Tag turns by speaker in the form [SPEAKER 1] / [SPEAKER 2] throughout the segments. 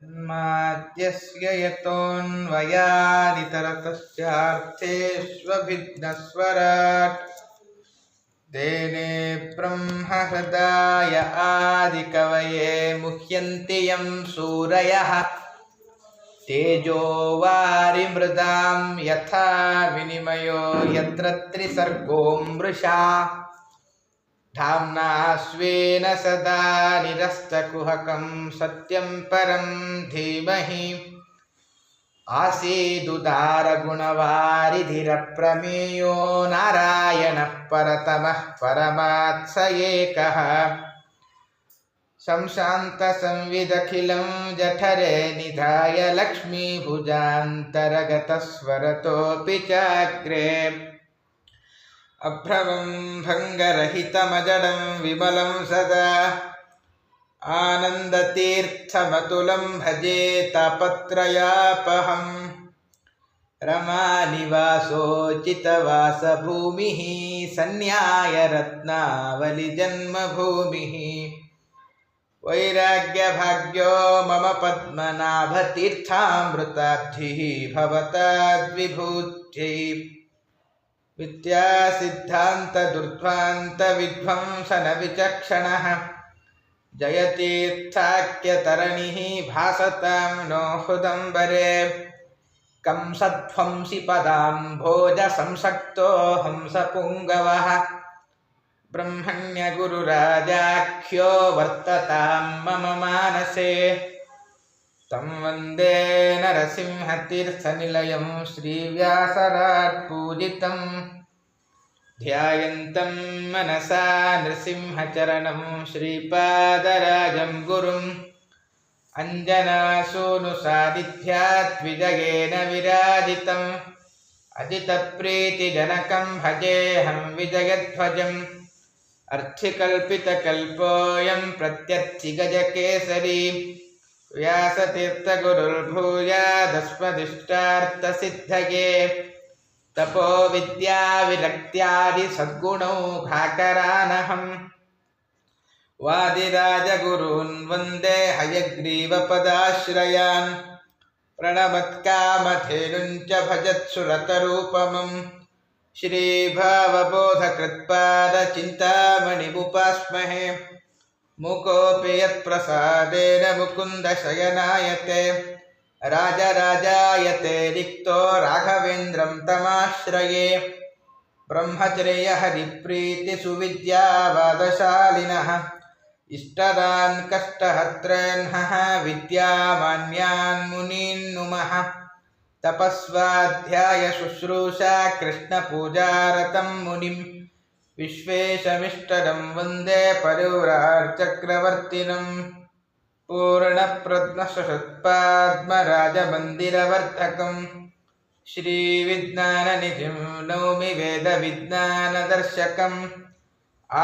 [SPEAKER 1] माद्यस्य यतोऽन्वयादितरतश्चार्थेष्वभिघ्नस्वराट् तेने ब्रह्महृदाय आदिकवये मुह्यन्ति यं सूरयः तेजो वारिमृदां यथा विनिमयो यत्र त्रिसर्गो मृषा धाम्ना स्वेन सदा निरस्तकुहकं सत्यं परं धीमहि आसीदुदारगुणवारिधिरप्रमेयो नारायणः परतमः परमात्स एकः संशान्तसंविदखिलं जठरे निधाय लक्ष्मीभुजान्तरगतस्वरतोऽपि चाग्रे अभ्रमं भङ्गरहितमजडं विमलं सदा आनन्दतीर्थमतुलं भजे तापत्रयापहं रमानिवासोचितवासभूमिः सन्न्यायरत्नावलिजन्मभूमिः वैराग्यभाग्यो मम पद्मनाभतीर्थामृताब्धिः भवताद्विभूत्यै विद्यासिद्धान्तदुर्ध्वान्तविध्वंसनविचक्षणः जयतीर्थाख्यतरणिः भासतां नो हृदम्बरे कंसध्वंसि पदाम्भोजसंसक्तो हंसपुङ्गवः ब्रह्मण्यगुरुराजाख्यो वर्ततां मम मानसे तं वन्दे नरसिंहतीर्थनिलयं श्रीव्यासराट्पूजितं ध्यायन्तं मनसा नृसिंहचरणं श्रीपादराजं गुरुम् अञ्जनासूनुसादिध्यात् विजयेन विराजितम् अजितप्रीतिजनकं भजेऽहं विजयध्वजम् अर्थिकल्पितकल्पोऽयं प्रत्यर्थिगजकेसरी व्यासतीर्थगुरुर्भूयादस्मदिष्टार्थसिद्धये तपो विद्याविरक्त्यादिसद्गुणौघाकरानहं वादिराजगुरून् वन्दे हयग्रीवपदाश्रयान् प्रणमत्कामधेनुञ्च भजत्सुरतरूपमं श्रीभावबोधकृत्पादचिन्तामणिमुपास्महे मुकोऽपि यत्प्रसादेन मुकुन्दशयनायते राजराजायते रिक्तो राघवेन्द्रं तमाश्रये ब्रह्मचर्यहरिप्रीतिसुविद्यावादशालिनः इष्टदान् कष्टहर्त्रेऽह्नः विद्यामान्यान् मुनीन् नुमः तपस्वाध्यायशुश्रूषा कृष्णपूजारतं मुनिं विश्वेशमिष्टदं वन्दे परिव्राट्चक्रवर्तिनं पूर्णप्रज्ञशतपाद्मराजमन्दिरवर्धकं श्रीविज्ञाननिधिं नौमि वेदविज्ञानदर्शकम्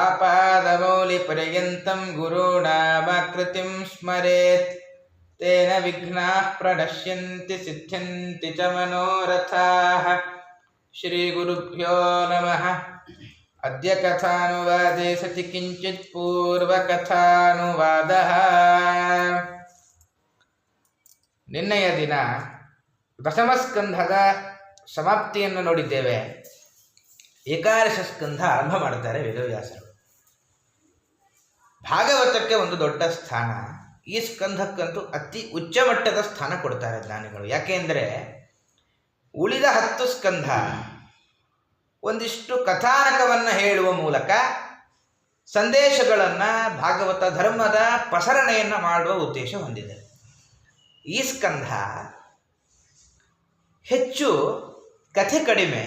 [SPEAKER 1] आपादमौलिपर्यन्तं गुरूणामाकृतिं स्मरेत् तेन विघ्नाः प्रणश्यन्ति सिद्ध्यन्ति च मनोरथाः श्रीगुरुभ्यो नमः। अद्य कथानुवादे सति किञ्चित् पूर्वकथानुवादः। ನಿನ್ನೆಯ ದಿನ ದಶಮಸ್ಕಂಧದ ಸಮಾಪ್ತಿಯನ್ನು ನೋಡಿದ್ದೇವೆ. ಏಕಾದಶ ಸ್ಕಂಧ ಆರಂಭ ಮಾಡ್ತಾರೆ ವೇದವ್ಯಾಸರು. ಭಾಗವತಕ್ಕೆ ಒಂದು ದೊಡ್ಡ ಸ್ಥಾನ, ಈ ಸ್ಕಂಧಕ್ಕಂತೂ ಅತಿ ಉಚ್ಚ ಮಟ್ಟದ ಸ್ಥಾನ ಕೊಡ್ತಾರೆ ಜ್ಞಾನಿಗಳು. ಯಾಕೆಂದರೆ ಉಳಿದ 10 ಸ್ಕಂಧ ಒಂದಿಷ್ಟು ಕಥಾನಕವನ್ನು ಹೇಳುವ ಮೂಲಕ ಸಂದೇಶಗಳನ್ನು, ಭಾಗವತ ಧರ್ಮದ ಪ್ರಸರಣೆಯನ್ನು ಮಾಡುವ ಉದ್ದೇಶ ಹೊಂದಿದೆ. ಈ ಸ್ಕಂಧ ಹೆಚ್ಚು ಕಥೆ ಕಡಿಮೆ,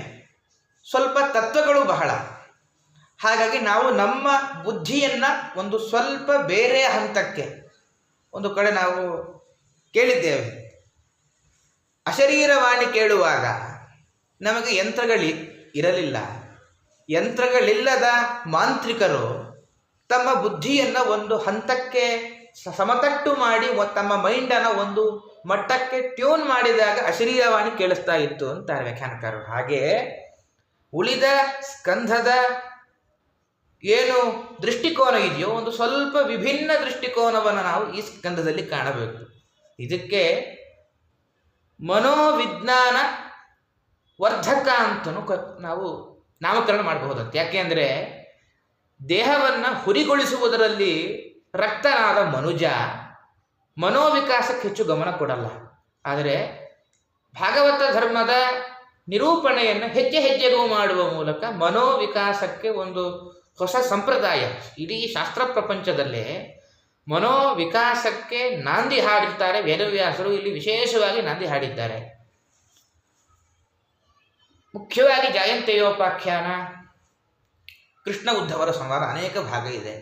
[SPEAKER 1] ಸ್ವಲ್ಪ ತತ್ವಗಳು ಬಹಳ. ಹಾಗಾಗಿ ನಾವು ನಮ್ಮ ಬುದ್ಧಿಯನ್ನು ಒಂದು ಸ್ವಲ್ಪ ಬೇರೆ ಹಂತಕ್ಕೆ, ಒಂದು ಕಡೆ ನಾವು ಕೇಳಿದ್ದೇವೆ, ಅಶರೀರವಾಣಿ ಕೇಳುವಾಗ ನಮಗೆ ಇರಲಿಲ್ಲ. ಯಂತ್ರಗಳಿಲ್ಲದ ಮಾಂತ್ರಿಕರು ತಮ್ಮ ಬುದ್ಧಿಯನ್ನು ಒಂದು ಹಂತಕ್ಕೆ ಸಮತಟ್ಟು ಮಾಡಿ ತಮ್ಮ ಮೈಂಡನ್ನು ಒಂದು ಮಟ್ಟಕ್ಕೆ ಟ್ಯೂನ್ ಮಾಡಿದಾಗ ಅಶರೀರವಾಣಿ ಕೇಳಿಸ್ತಾ ಇತ್ತು ಅಂತಾರೆ ವ್ಯಾಖ್ಯಾನಕಾರರು. ಹಾಗೆ ಉಳಿದ ಸ್ಕಂಧದ ಏನು ದೃಷ್ಟಿಕೋನ ಇದೆಯೋ ಒಂದು ಸ್ವಲ್ಪ ವಿಭಿನ್ನ ದೃಷ್ಟಿಕೋನವನ್ನು ನಾವು ಈ ಸ್ಕಂದದಲ್ಲಿ ಕಾಣಬೇಕು. ಇದಕ್ಕೆ ಮನೋವಿಜ್ಞಾನ ವರ್ಧಕ ಅಂತಲೂ ನಾವು ನಾಮಕರಣ ಮಾಡಬಹುದಂತೆ. ಯಾಕೆಂದರೆ ದೇಹವನ್ನು ಹುರಿಗೊಳಿಸುವುದರಲ್ಲಿ ರಕ್ತನಾದ ಮನುಜ ಮನೋವಿಕಾಸಕ್ಕೆ ಹೆಚ್ಚು ಗಮನ ಕೊಡಲ್ಲ. ಆದರೆ ಭಾಗವತ ಧರ್ಮದ ನಿರೂಪಣೆಯನ್ನು ಹೆಜ್ಜೆ ಹೆಜ್ಜೆಗೂ ಮಾಡುವ ಮೂಲಕ ಮನೋವಿಕಾಸಕ್ಕೆ ಒಂದು ಹೊಸ ಸಂಪ್ರದಾಯ, ಇಡೀ ಶಾಸ್ತ್ರ ಪ್ರಪಂಚದಲ್ಲೇ ಮನೋವಿಕಾಸಕ್ಕೆ ನಾಂದಿ ಹಾಡಿರ್ತಾರೆ ವೇದವ್ಯಾಸರು. ಇಲ್ಲಿ ವಿಶೇಷವಾಗಿ ನಾಂದಿ ಹಾಡಿದ್ದಾರೆ. ಮುಖ್ಯವಾಗಿ ಜಯಂತಿಯೋಪಾಖ್ಯಾನ, ಕೃಷ್ಣ ಉದ್ಧವರ ಸಂವಾದ ಅನೇಕ ಭಾಗ ಇದೆ.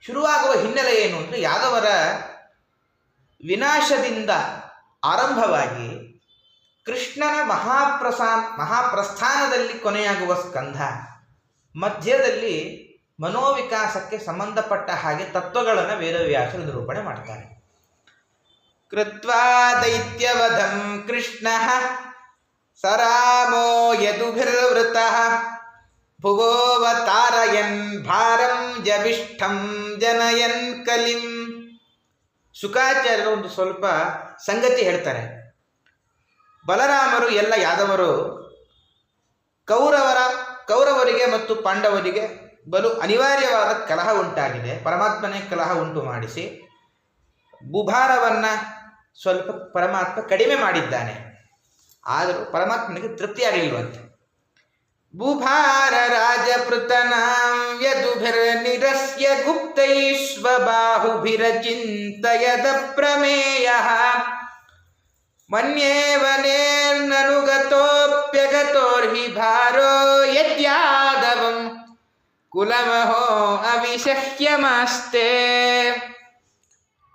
[SPEAKER 1] ಶುರುವಾಗುವ ಹಿನ್ನೆಲೆ ಏನು ಅಂದರೆ, ಯಾದವರ ವಿನಾಶದಿಂದ ಆರಂಭವಾಗಿ ಕೃಷ್ಣನ ಮಹಾಪ್ರಸ್ಥಾನದಲ್ಲಿ ಕೊನೆಯಾಗುವ ಸ್ಕಂಧ, ಮಧ್ಯದಲ್ಲಿ ಮನೋವಿಕಾಸಕ್ಕೆ ಸಂಬಂಧಪಟ್ಟ ಹಾಗೆ ತತ್ವಗಳನ್ನು ವೇದವ್ಯಾಸರು ನಿರೂಪಣೆ ಮಾಡ್ತಾರೆ. ಕೃತ್ವಾ ದೈತ್ಯವಧಂ ಕೃಷ್ಣ ಸರಾಮೋ ಯದುಭಿರ್ವೃತಃ ಭುವೋವತಾರಯನ್ ಭಾರಂ ಜವಿಷ್ಠಂ ಜನಯನ್ ಕಲಿಂ. ಶುಕಾಚಾರ್ಯರು ಒಂದು ಸ್ವಲ್ಪ ಸಂಗತಿ ಹೇಳ್ತಾರೆ. ಬಲರಾಮರು ಎಲ್ಲ ಯಾದವರು ಕೌರವರಿಗೆ ಮತ್ತು ಪಾಂಡವರಿಗೆ ಬಲು ಅನಿವಾರ್ಯವಾದ ಕಲಹ ಉಂಟಾಗಿದೆ. ಪರಮಾತ್ಮನೇ ಕಲಹ ಉಂಟು ಮಾಡಿಸಿ ಭೂಭಾರವನ್ನು ಸ್ವಲ್ಪ ಪರಮಾತ್ಮ ಕಡಿಮೆ ಮಾಡಿದ್ದಾನೆ. ಆದರೂ ಪರಮಾತ್ಮನಿಗೆ ತೃಪ್ತಿಯಾಗಲಿಲ್ವಂತೆ. ಭೂಭಾರ ರಾಜಪೃತನಾಂ ಯದುಭಿರ್ನಿರಸ್ಯ ಗುಪ್ತೈಶ್ವಬಾಹುಭಿರಚಿಂತಯದ ಪ್ರಮೇಯಃ ಮನ್ಯೇವನೇರ್ನನುಗತೋಪ್ಯಗತೋರ್ಹಿ ಭಾರೋ ಯದ್ಯಾದವಂ ಕುಲಮಹೋ ಅವಿಷಹ್ಯಮಾಸ್ತೆ.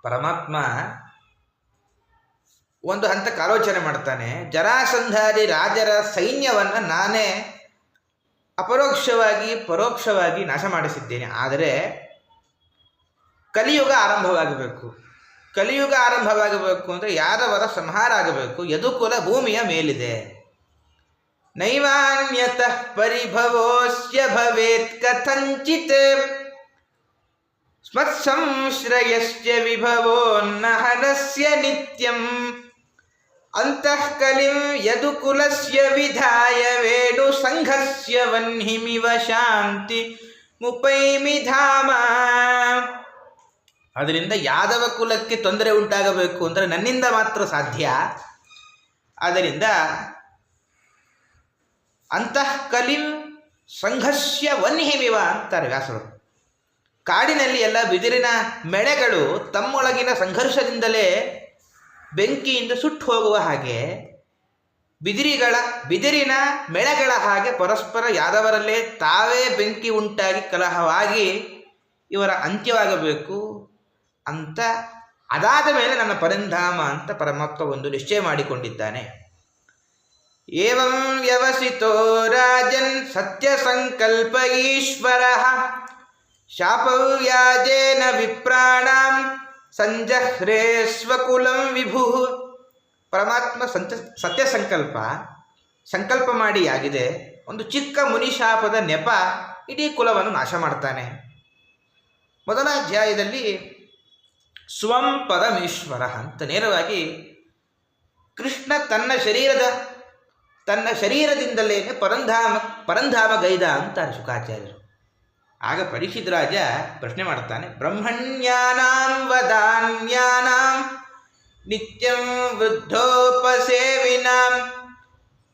[SPEAKER 1] ಪರಮಾತ್ಮ ಒಂದು ಹಂತಕ್ಕೆ ಆಲೋಚನೆ ಮಾಡ್ತಾನೆ. ಜರಾಸಂಧಾದಿ ರಾಜರ ಸೈನ್ಯವನ್ನು ನಾನೇ ಅಪರೋಕ್ಷವಾಗಿ ಪರೋಕ್ಷವಾಗಿ ನಾಶ ಮಾಡಿಸಿದ್ದೇನೆ. ಆದರೆ ಕಲಿಯುಗ ಆರಂಭವಾಗಬೇಕು. ಕಲಿಯುಗ ಆರಂಭವಾಗಬೇಕು ಅಂದರೆ ಯಾದವರ ಸಂಹಾರ ಆಗಬೇಕು. ಯದುಕುಲ ಭೂಮಿಯ ಮೇಲಿದೆ. ನೈವಾನ್ಯತಃ ಪರಿಭವೋಸ್ಯ ಭವೇತ್ ಕಥಂಚಿತ್ ಸ್ಮತ್ಸಂಶ್ರಯಸ್ಯ ವಿಭವೋನ್ನಹನಸ್ಯ ನಿತ್ಯಂ ಅಂತಃ ಕಲಿಂ ಯದುಕುಲಸ್ಯ ವಿಧಾಯ ವೇಣು ಸಂಘಸ್ಯ ವನ್ಹಿಮಿವ ಶಾಂತಿ ಮುಪೈಮಿ ಧಾಮ. ಅದರಿಂದ ಯಾದವ ಕುಲಕ್ಕೆ ತೊಂದರೆ ಉಂಟಾಗಬೇಕು ಅಂದರೆ ನನ್ನಿಂದ ಮಾತ್ರ ಸಾಧ್ಯ. ಆದ್ದರಿಂದ ಅಂತಃ ಕಲಿಂ ಸಂಘಸ್ಯ ವನ್ಹಿಮಿವ ಅಂತಾರೆ ವ್ಯಾಸರು. ಕಾಡಿನಲ್ಲಿ ಎಲ್ಲ ಬಿದಿರಿನ ಮೆಳೆಗಳು ತಮ್ಮೊಳಗಿನ ಸಂಘರ್ಷದಿಂದಲೇ ಬೆಂಕಿಯಿಂದ ಸುಟ್ಟು ಹೋಗುವ ಹಾಗೆ ಬಿದಿರಿನ ಮೆಳೆಗಳ ಹಾಗೆ ಪರಸ್ಪರ ಯಾದವರಲ್ಲೇ ತಾವೇ ಬೆಂಕಿ ಉಂಟಾಗಿ ಕಲಹವಾಗಿ ಇವರ ಅಂತ್ಯವಾಗಬೇಕು ಅಂತ, ಅದಾದ ಮೇಲೆ ನನ್ನ ಪರಂಧಾಮ ಅಂತ ಪರಮಾತ್ಮ ಒಂದು ನಿಶ್ಚಯ ಮಾಡಿಕೊಂಡಿದ್ದಾನೆ. ಏವಂ ವ್ಯವಸಿತೋ ರಾಜನ್ ಸತ್ಯ ಸಂಕಲ್ಪ ಈಶ್ವರಃ ಶಾಪವ್ಯಾಜೇನ ವಿಪ್ರಾಣಾಂ ಸಂಜಹ್ರೇ ಸ್ವಕುಲಂ ವಿಭು. ಪರಮಾತ್ಮ ಸತ್ಯ ಸಂಕಲ್ಪ ಮಾಡಿ ಆಗಿದೆ. ಒಂದು ಚಿಕ್ಕ ಮುನಿಶಾಪದ ನೆಪ ಇಡೀ ಕುಲವನ್ನು ನಾಶ ಮಾಡ್ತಾನೆ. ಮೊದಲ ಅಧ್ಯಾಯದಲ್ಲಿ ಸ್ವಂ ಪರಮೇಶ್ವರ ಅಂತ ನೇರವಾಗಿ ಕೃಷ್ಣ ತನ್ನ ಶರೀರದಿಂದಲೇ ಪರಂಧಾಮ ಗೈದ ಅಂತಾರೆ ಶುಕಾಚಾರ್ಯರು. ಆಗ ಪರೀಕ್ಷಿತ್ ರಾಜ ಪ್ರಶ್ನೆ ಮಾಡ್ತಾನೆ. ಬ್ರಹ್ಮಣ್ಯಾನಾಂ ವದಾನ್ಯಾನಾಂ ನಿತ್ಯಂ ವೃದ್ಧೋಪಸೇವಿನಾಂ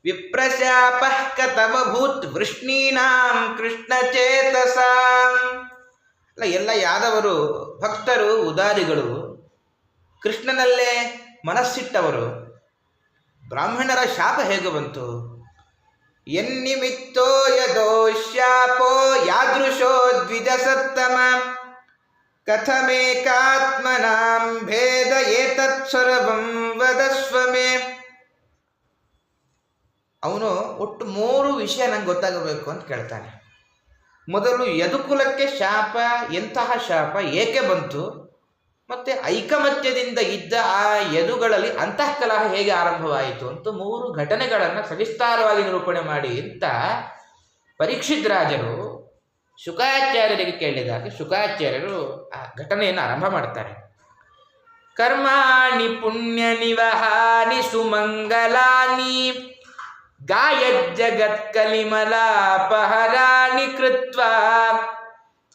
[SPEAKER 1] ವಿಪ್ರಶಾಪಃ ಕತಮಭೂತ್ ವೃಷ್ಣೀನಾಂ ಕೃಷ್ಣಚೇತಸಾಂ. ಎಲ್ಲ ಯಾದವರು ಭಕ್ತರು, ಉದಾರಿಗಳು, ಕೃಷ್ಣನಲ್ಲೇ ಮನಸ್ಸಿಟ್ಟವರು. ಬ್ರಾಹ್ಮಣರ ಶಾಪ ಹೇಗೆ ಬಂತು? ಎನ್ನಿಮಿತ್ತೋ ಯದೋ ಶಾಪೋ ಯಾದೃಶೋ ದ್ವಿಜಸತ್ತಮ ಕಥಮೇಕಾತ್ಮನಾಂ ಭೇದ ಏತತ್ ಸರ್ವಂ ವದಸ್ವಮೇ. ಅವನು ಒಟ್ಟು 3 ವಿಷಯ ನಂಗೆ ಗೊತ್ತಾಗಬೇಕು ಅಂತ ಕೇಳ್ತಾನೆ. ಮೊದಲು ಯದುಕುಲಕ್ಕೆ ಶಾಪ, ಎಂತಹ ಶಾಪ, ಏಕೆ ಬಂತು, ಮತ್ತು ಐಕಮತ್ಯದಿಂದ ಇದ್ದ ಆ ಯದುಗಳಲ್ಲಿ ಅಂತಃಕಲಹ ಹೇಗೆ ಆರಂಭವಾಯಿತು ಅಂತ 3 ಘಟನೆಗಳನ್ನು ಸವಿಸ್ತಾರವಾಗಿ ನಿರೂಪಣೆ ಮಾಡಿ ಅಂತ ಪರೀಕ್ಷಿತ್ ರಾಜರು ಶುಕಾಚಾರ್ಯರಿಗೆ ಕೇಳಿದಾಗ ಶುಕಾಚಾರ್ಯರು ಆ ಘಟನೆಯನ್ನು ಆರಂಭ ಮಾಡ್ತಾರೆ. ಕರ್ಮಾಣಿ ಪುಣ್ಯ ನಿವಹಾನಿ ಸುಮಂಗಲಾನಿ ಗಾಯಜ್ಜಗತ್ಕಲಿಮಲಾಪಹರಾಣಿ ಕೃತ್ವಾ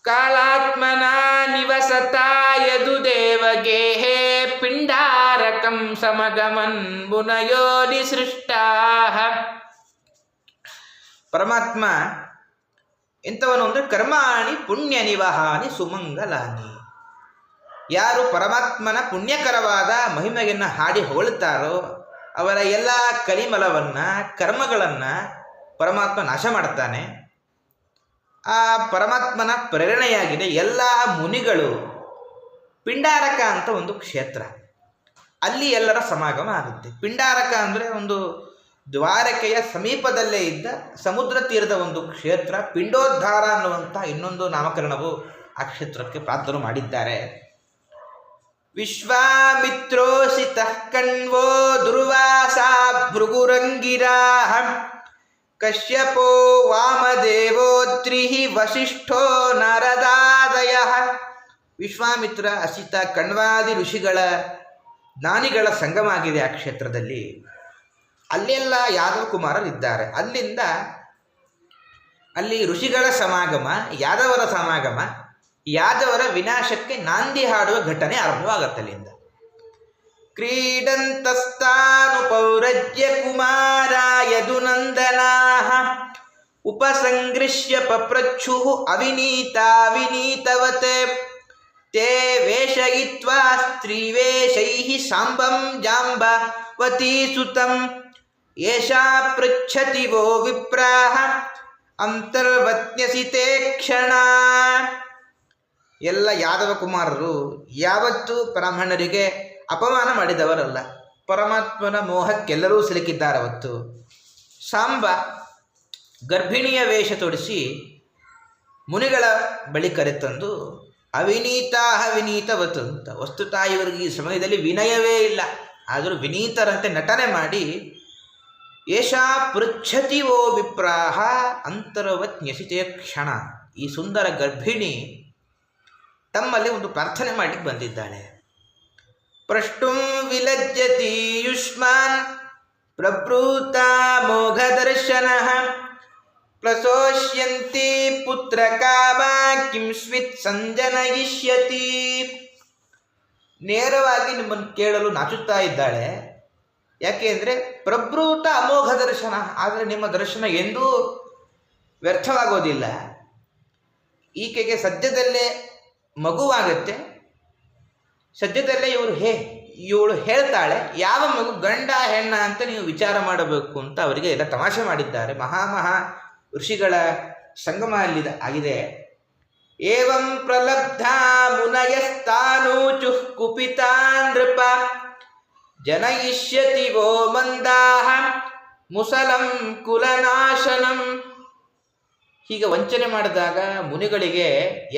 [SPEAKER 1] ಕಾಲಾತ್ಮನಾ ನಿವಸತಾ ಯದು ದೇವಗೇಹೇ ಪಿಂಡಾರಕಂ ಸಮಗಮನ್ ಮುನಯೋ ನಿಸೃಷ್ಟಾಃ. ಪರಮಾತ್ಮ ಎಂಥವನು ಅಂದರೆ ಕರ್ಮಾಣಿ ಪುಣ್ಯ ನಿವಹಾನಿ ಸುಮಂಗಲಾನಿ. ಯಾರು ಪರಮಾತ್ಮನ ಪುಣ್ಯಕರವಾದ ಮಹಿಮೆಯನ್ನು ಹಾಡಿ ಹೊಗಳುತ್ತಾರೋ ಅವರ ಎಲ್ಲ ಕಲಿಮಲವನ್ನು ಕರ್ಮಗಳನ್ನು ಪರಮಾತ್ಮ ನಾಶ ಮಾಡ್ತಾನೆ. ಆ ಪರಮಾತ್ಮನ ಪ್ರೇರಣೆಯಾಗಿದೆ ಎಲ್ಲ ಮುನಿಗಳು ಪಿಂಡಾರಕ ಅಂತ ಒಂದು ಕ್ಷೇತ್ರ, ಅಲ್ಲಿ ಎಲ್ಲರ ಸಮಾಗಮ ಆಗುತ್ತೆ. ಪಿಂಡಾರಕ ಅಂದರೆ ಒಂದು ದ್ವಾರಕೆಯ ಸಮೀಪದಲ್ಲೇ ಇದ್ದ ಸಮುದ್ರ ತೀರದ ಒಂದು ಕ್ಷೇತ್ರ. ಪಿಂಡೋದ್ಧಾರ ಅನ್ನುವಂಥ ಇನ್ನೊಂದು ನಾಮಕರಣವು ಆ ಕ್ಷೇತ್ರಕ್ಕೆ ಪ್ರಾರ್ಥನೆ ಮಾಡಿದ್ದಾರೆ. ವಿಶ್ವಾಮಿತ್ರೋಸಿತಃ ಕಣ್ವೋ ದುರ್ವಾಸಾ ಭೃಗುರಂಗಿರಾಃ ಕಶ್ಯಪೋ ವಾಮದೇವೋತ್ರಿಃ ವಸಿಷ್ಠೋ ನಾರದಾದಯಃ. ವಿಶ್ವಾಮಿತ್ರ, ಅಸಿತ, ಕಣ್ವಾದಿ ಋಷಿಗಳ ಜ್ಞಾನಿಗಳ ಸಂಗಮ ಆಗಿದೆ ಆ ಕ್ಷೇತ್ರದಲ್ಲಿ. ಅಲ್ಲೆಲ್ಲ ಯಾದವ ಕುಮಾರರಿದ್ದಾರೆ. ಅಲ್ಲಿ ಋಷಿಗಳ ಸಮಾಗಮ, ಯಾದವರ ಸಮಾಗಮ, ಯಾದವರ ವಿನಾಶಕ್ಕೆ ನಾಂದಿ ಹಾಡುವ ಘಟನೆ ಆರಂಭವಾಗತ್ತೆ ಅಲ್ಲಿಂದ. ಕ್ರೀಡಂತಸ್ತಾನು ಪೌರಜ್ಯ ಕುಮಾರ ಯದುನಂದನಾಃ ಉಪಸಂಗೃಶ್ಯ ಪಪ್ರಚ್ಛು ಅವಿನೀತಾವಿನೀತವತ್ ತೇ ವೇಷಯಿತ್ವಾ ಸ್ತ್ರೀವೇಷೈಃ ಸಾಂಬಂ ಜಾಂಬವತೀ ಸುತಂ ಏಷಾ ಪೃಚ್ಛತಿ ವೋ ವಿಪ್ರಾಃ ಅಂತರ್ವತ್ನ್ಯಸಿತೇ ಕ್ಷಣ. ಎಲ್ಲ ಯಾದವ ಕುಮಾರರು ಯಾವತ್ತೂ ಬ್ರಾಹ್ಮಣರಿಗೆ ಅಪಮಾನ ಮಾಡಿದವರಲ್ಲ. ಪರಮಾತ್ಮನ ಮೋಹಕ್ಕೆಲ್ಲರೂ ಸಿಲುಕಿದ್ದಾರೆ. ಅವತ್ತು ಸಾಂಬ ಗರ್ಭಿಣಿಯ ವೇಷ ತೊಡಿಸಿ ಮುನಿಗಳ ಬಳಿ ಕರೆತಂದು ವಿನೀತವತ್ತು ಅಂತ. ವಸ್ತುತಃ ಇವರಿಗೆ ಈ ಸಮಯದಲ್ಲಿ ವಿನಯವೇ ಇಲ್ಲ, ಆದರೂ ವಿನೀತರಂತೆ ನಟನೆ ಮಾಡಿ ಏಷಾ ಪೃಚ್ಛತಿ ವೋ ವಿಪ್ರಾಹ ಅಂತರ್ವತ್ ನ್ಯಸಿತೆ ಕ್ಷಣ. ಈ ಸುಂದರ ಗರ್ಭಿಣಿ ತಮ್ಮಲ್ಲಿ ಒಂದು ಪ್ರಾರ್ಥನೆ ಮಾಡಿ ಬಂದಿದ್ದಾಳೆ. ಪ್ರಷ್ಟುಂ ವಿಲಜ್ಜತಿ ಯುಷ್ಮಾನ್ ಪ್ರಭೃತ ಮೋಘದರ್ಶನಃ ಪ್ರಸೋಷ್ಯಂತಿ ಪುತ್ರ ಕಾಮ ಕಿಂ ಸ್ವಿತ್ ಸಂಜನಯಿಷ್ಯತಿ. ನೇರವಾಗಿ ನಿಮ್ಮನ್ನು ಕೇಳಲು ನಾಚುತ್ತಾ ಇದ್ದಾಳೆ. ಯಾಕೆ ಅಂದರೆ ಪ್ರಭೃತ ಅಮೋಘ ದರ್ಶನ, ಆದರೆ ನಿಮ್ಮ ದರ್ಶನ ಎಂದೂ ವ್ಯರ್ಥವಾಗೋದಿಲ್ಲ. ಈಕೆಗೆ ಸದ್ಯದಲ್ಲೇ ಮಗುವಾಗುತ್ತೆ. ಸದ್ಯದಲ್ಲೇ ಇವಳು ಹೇಳ್ತಾಳೆ ಯಾವ ಮಗು ಗಂಡ ಹೆಣ್ಣ ಅಂತ ನೀವು ವಿಚಾರ ಮಾಡಬೇಕು ಅಂತ ಅವರಿಗೆ ಎಲ್ಲ ತಮಾಷೆ ಮಾಡಿದ್ದಾರೆ. ಮಹಾ ಋಷಿಗಳ ಸಂಗಮ ಅಲ್ಲಿ ಆಗಿದೆ. ಏವಂ ಪ್ರಲಬ್ಧ ಮುನಯಸ್ತಾನೂಚುಃ ಕುಪಿತಾ ನೃಪ ಜನಯಿಷ್ಯತಿ ವೋ ಮಂದಾಹ ಮುಸಲಂ ಕುಲನಾಶನಂ. ಹೀಗೆ ವಂಚನೆ ಮಾಡಿದಾಗ ಮುನಿಗಳಿಗೆ